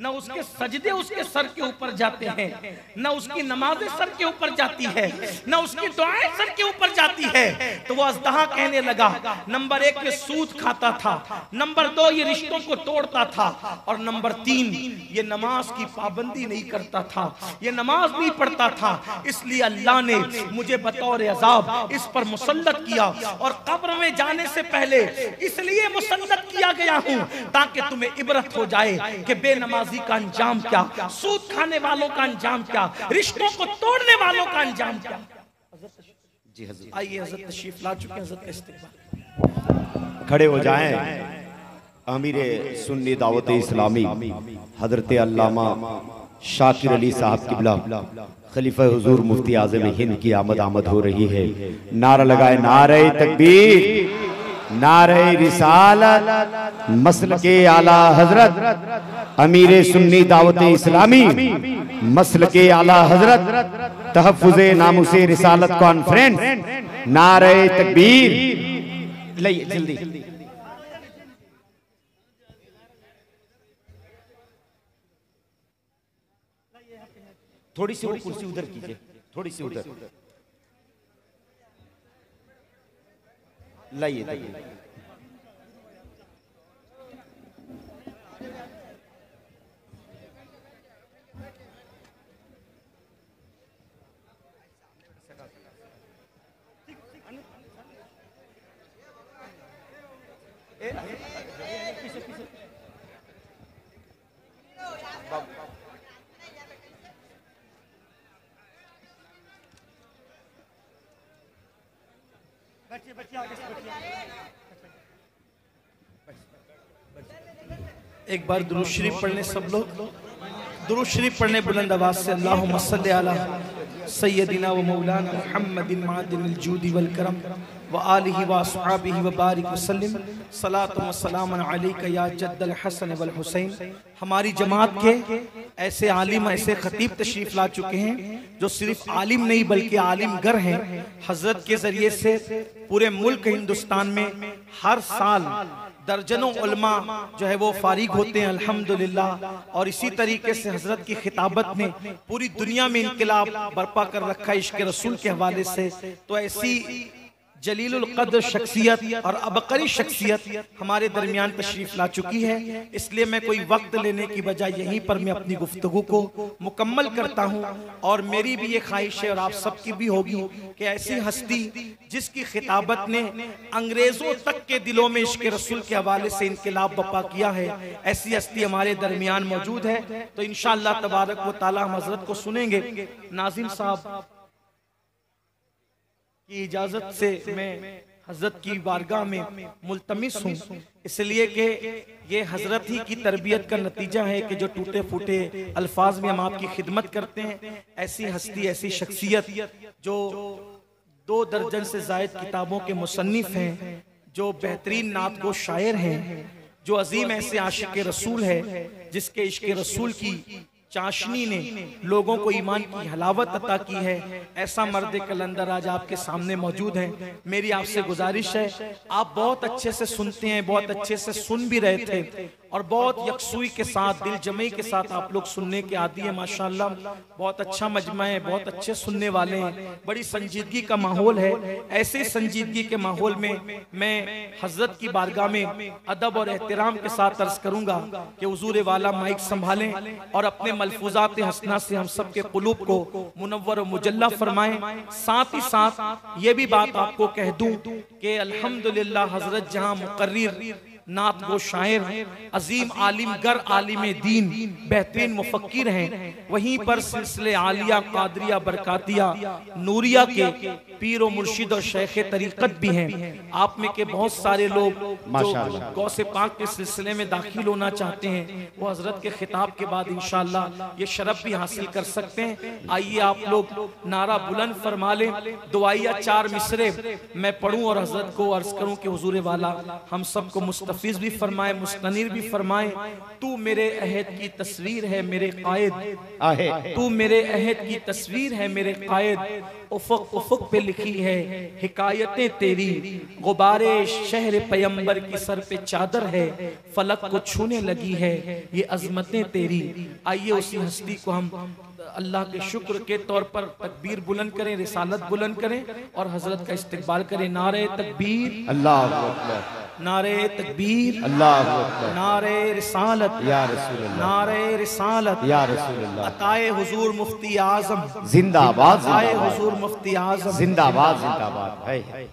न उसके सजदे उसके सर के ऊपर जाते हैं, न उसकी नमाजें सर के ऊपर जाती है, न उसकी दुआएं सर के ऊपर जाती है। तो वो अज़दहा कहने लगा, नंबर 1 ये सूद खाता था, नंबर 2 ये रिश्तों को तोड़ता था, और नंबर 3 ये नमाज की पाबंदी नहीं करता था, ये नमाज नहीं पढ़ता था। इसलिए अल्लाह ने मुझे बतौर अज़ाब इस पर मुसल्लत किया, और कब्र में जाने से पहले इसलिए मुसल्लत किया गया हूं ताकि तुम्हें इबरत हो जाए कि बेनमाजी का अंजाम क्या, सूद खाने वालों का अंजाम क्या, रिश्तों को तोड़ने वालों का अंजाम क्या। जी हज़रत, आइए हज़रत तशरीफ ला चुके हैं, हज़रत का इस्तेक़बाल। खड़े हो जाएं। अमीर सुन्नी दावत इस्लामी हजरत अल्लामा शाकिर अली साहब किबला खलीफा हुजूर मुफ्ती आज़म हिंद की आमद हो रही है। नारा लगाए, नारे तकबीर, नारे रिसालत, मसलके आला हजरत अमीर सुन्नी दावत इस्लामी, मसलके आला हजरत तहफ़्फ़ुज़े नामुसे रिसालत कॉन्फ्रेंस। नारे तकबीर। लाइए जल्दी। थोड़ी सी वो कुर्सी उधर कीजिए, थोड़ी सी उधर लाइए। एक बार दुरूद शरीफ पढ़ने सब लोग, दुरूद शरीफ पढ़ने बुलंद आवाज से। अल्लाहुम्मा सल्ली अला सय्यदिना व मौलाना मुहम्मदिन मादिनिल जूदी वल करम व आलिहि व अस्हाबिहि व बारिक वसल्लम सलातु व सलामन अलैका या जद्दल हसन वल हुसैन। हमारी जमात के ऐसे आलिम, ऐसे खतीब तशरीफ ला चुके हैं जो सिर्फ आलिम नहीं बल्कि आलिमगर हैं। हजरत के जरिए से पूरे मुल्क हिंदुस्तान में हर साल दर्जनों उलमा जो है वो फारिग होते हैं अल्हम्दुलिल्लाह। और इसी तरीके से हजरत की खिताबत ने पूरी दुनिया में इनकलाब बर्पा कर रखा है इश्क़ रसूल के हवाले से। तो ऐसी जलीलुल कद्र शख्सियत और अबकरी शख्सियत हमारे दरमियान तशरीफ ला चुकी है। इसलिए मैं कोई वक्त लेने की बजाय यहीं पर मैं अपनी गुफ्तगू को मुकम्मल करता हूं। और मेरी भी ये ख्वाहिश है और आप सबकी भी होगी कि ऐसी हस्ती जिसकी खिताबत ने अंग्रेजों तक के दिलों में इश्क़ रसूल के हवाले से इनकलाब बर्पा किया है, ऐसी हस्ती हमारे दरमियान मौजूद है। तो इंशाअल्लाह तबारक व तआला हम हजरत को सुनेंगे। नाज़िम साहब की इजाजत से मैं हजरत की बारगाह में मुल्तमिस हूँ, इसलिए कि ये हजरत ही की तरबियत का नतीजा है कि जो टूटे फूटे अल्फाज में हम आपकी खिदमत करते हैं। ऐसी हस्ती, ऐसी शख्सियत जो 2 दर्जन से ज़ायद किताबों के मुसन्निफ हैं, जो बेहतरीन नात गो शायर हैं, जो अजीम ऐसे आशिक रसूल है जिसके इश्क़ रसूल की चाशनी ने लोगों को ईमान की हलावत अता की है। ऐसा मर्द कलंदर आज आपके सामने मौजूद है। मेरी आपसे गुजारिश है, आप बहुत अच्छे से सुनते हैं, बहुत अच्छे से सुन भी रहे थे और बहुत यकसुई के साथ, दिल जमई के साथ आप लोग सुनने के आदी है। माशाअल्लाह बहुत अच्छा मजमा है, बहुत अच्छे सुनने वाले हैं, बड़ी संजीदगी का माहौल है। ऐसे संजीदगी के माहौल में मैं हजरत की बारगाह में अदब और एहतराम के साथ अर्ज करूंगा कि हुजूर वाला माइक संभालें और अपने मलफूजात हसना से हम सब के कुलूब को मुनव्वर और मुजल्ला फरमाएं। साथ ही साथ ये भी बात आपको कह दूं कि अल्हम्दुलिल्लाह हजरत जहां मुकर्रिर, नात गो शायर, अजीम आलिम गर, आलिम दीन, बेहतरीन मुफक्किर हैं, वहीं पर सिलसिले आलिया, कादरिया, बरकातिया, नूरिया के पीर और मुर्शिद और शेख तरीक़त भी हैं। आप में के बहुत सारे लोग जो गौसे पाक के सिलसिले में दाखिल होना चाहते हैं, वो हजरत के खिताब के बाद इंशाअल्लाह ये शरफ भी हासिल कर सकते हैं। आइए आप लोग नारा बुलंद फरमा लें। दुआइया 4 मिसरे मैं पढ़ूं और हजरत को अर्ज करूं कि हुजूर वाला हम सबको मुस्तफिज भी फरमाए, मुस्तनीर भी फरमाए। तू मेरे अहद की तस्वीर है मेरे कायद, तू मेरे अहद की तस्वीर है मेरे कायद, उफक उफक पे लिखी है हिकायतें तेरी, गुबारे शहर पैगंबर की सर पे चादर है, फलक को छूने लगी है ये अजमतें तेरी। आइए उसी हस्ती को हम अल्लाह के शुक्र के तौर पर तकबीर बुलंद करें, रिसालत बुलंद करें और हजरत का इस्तकबाल करें। नारे तकबीर अल्लाह अकबर, नारे तकबीर अल्लाह अकबर, नारे रिसालत या रसूल अल्लाह, नारे रिसालत या रसूल अल्लाह, अताए हुजूर मुफ्ती आजम जिंदाबाद, अताए हुजूर मुफ्ती आजम जिंदाबाद, जिंदाबाद है।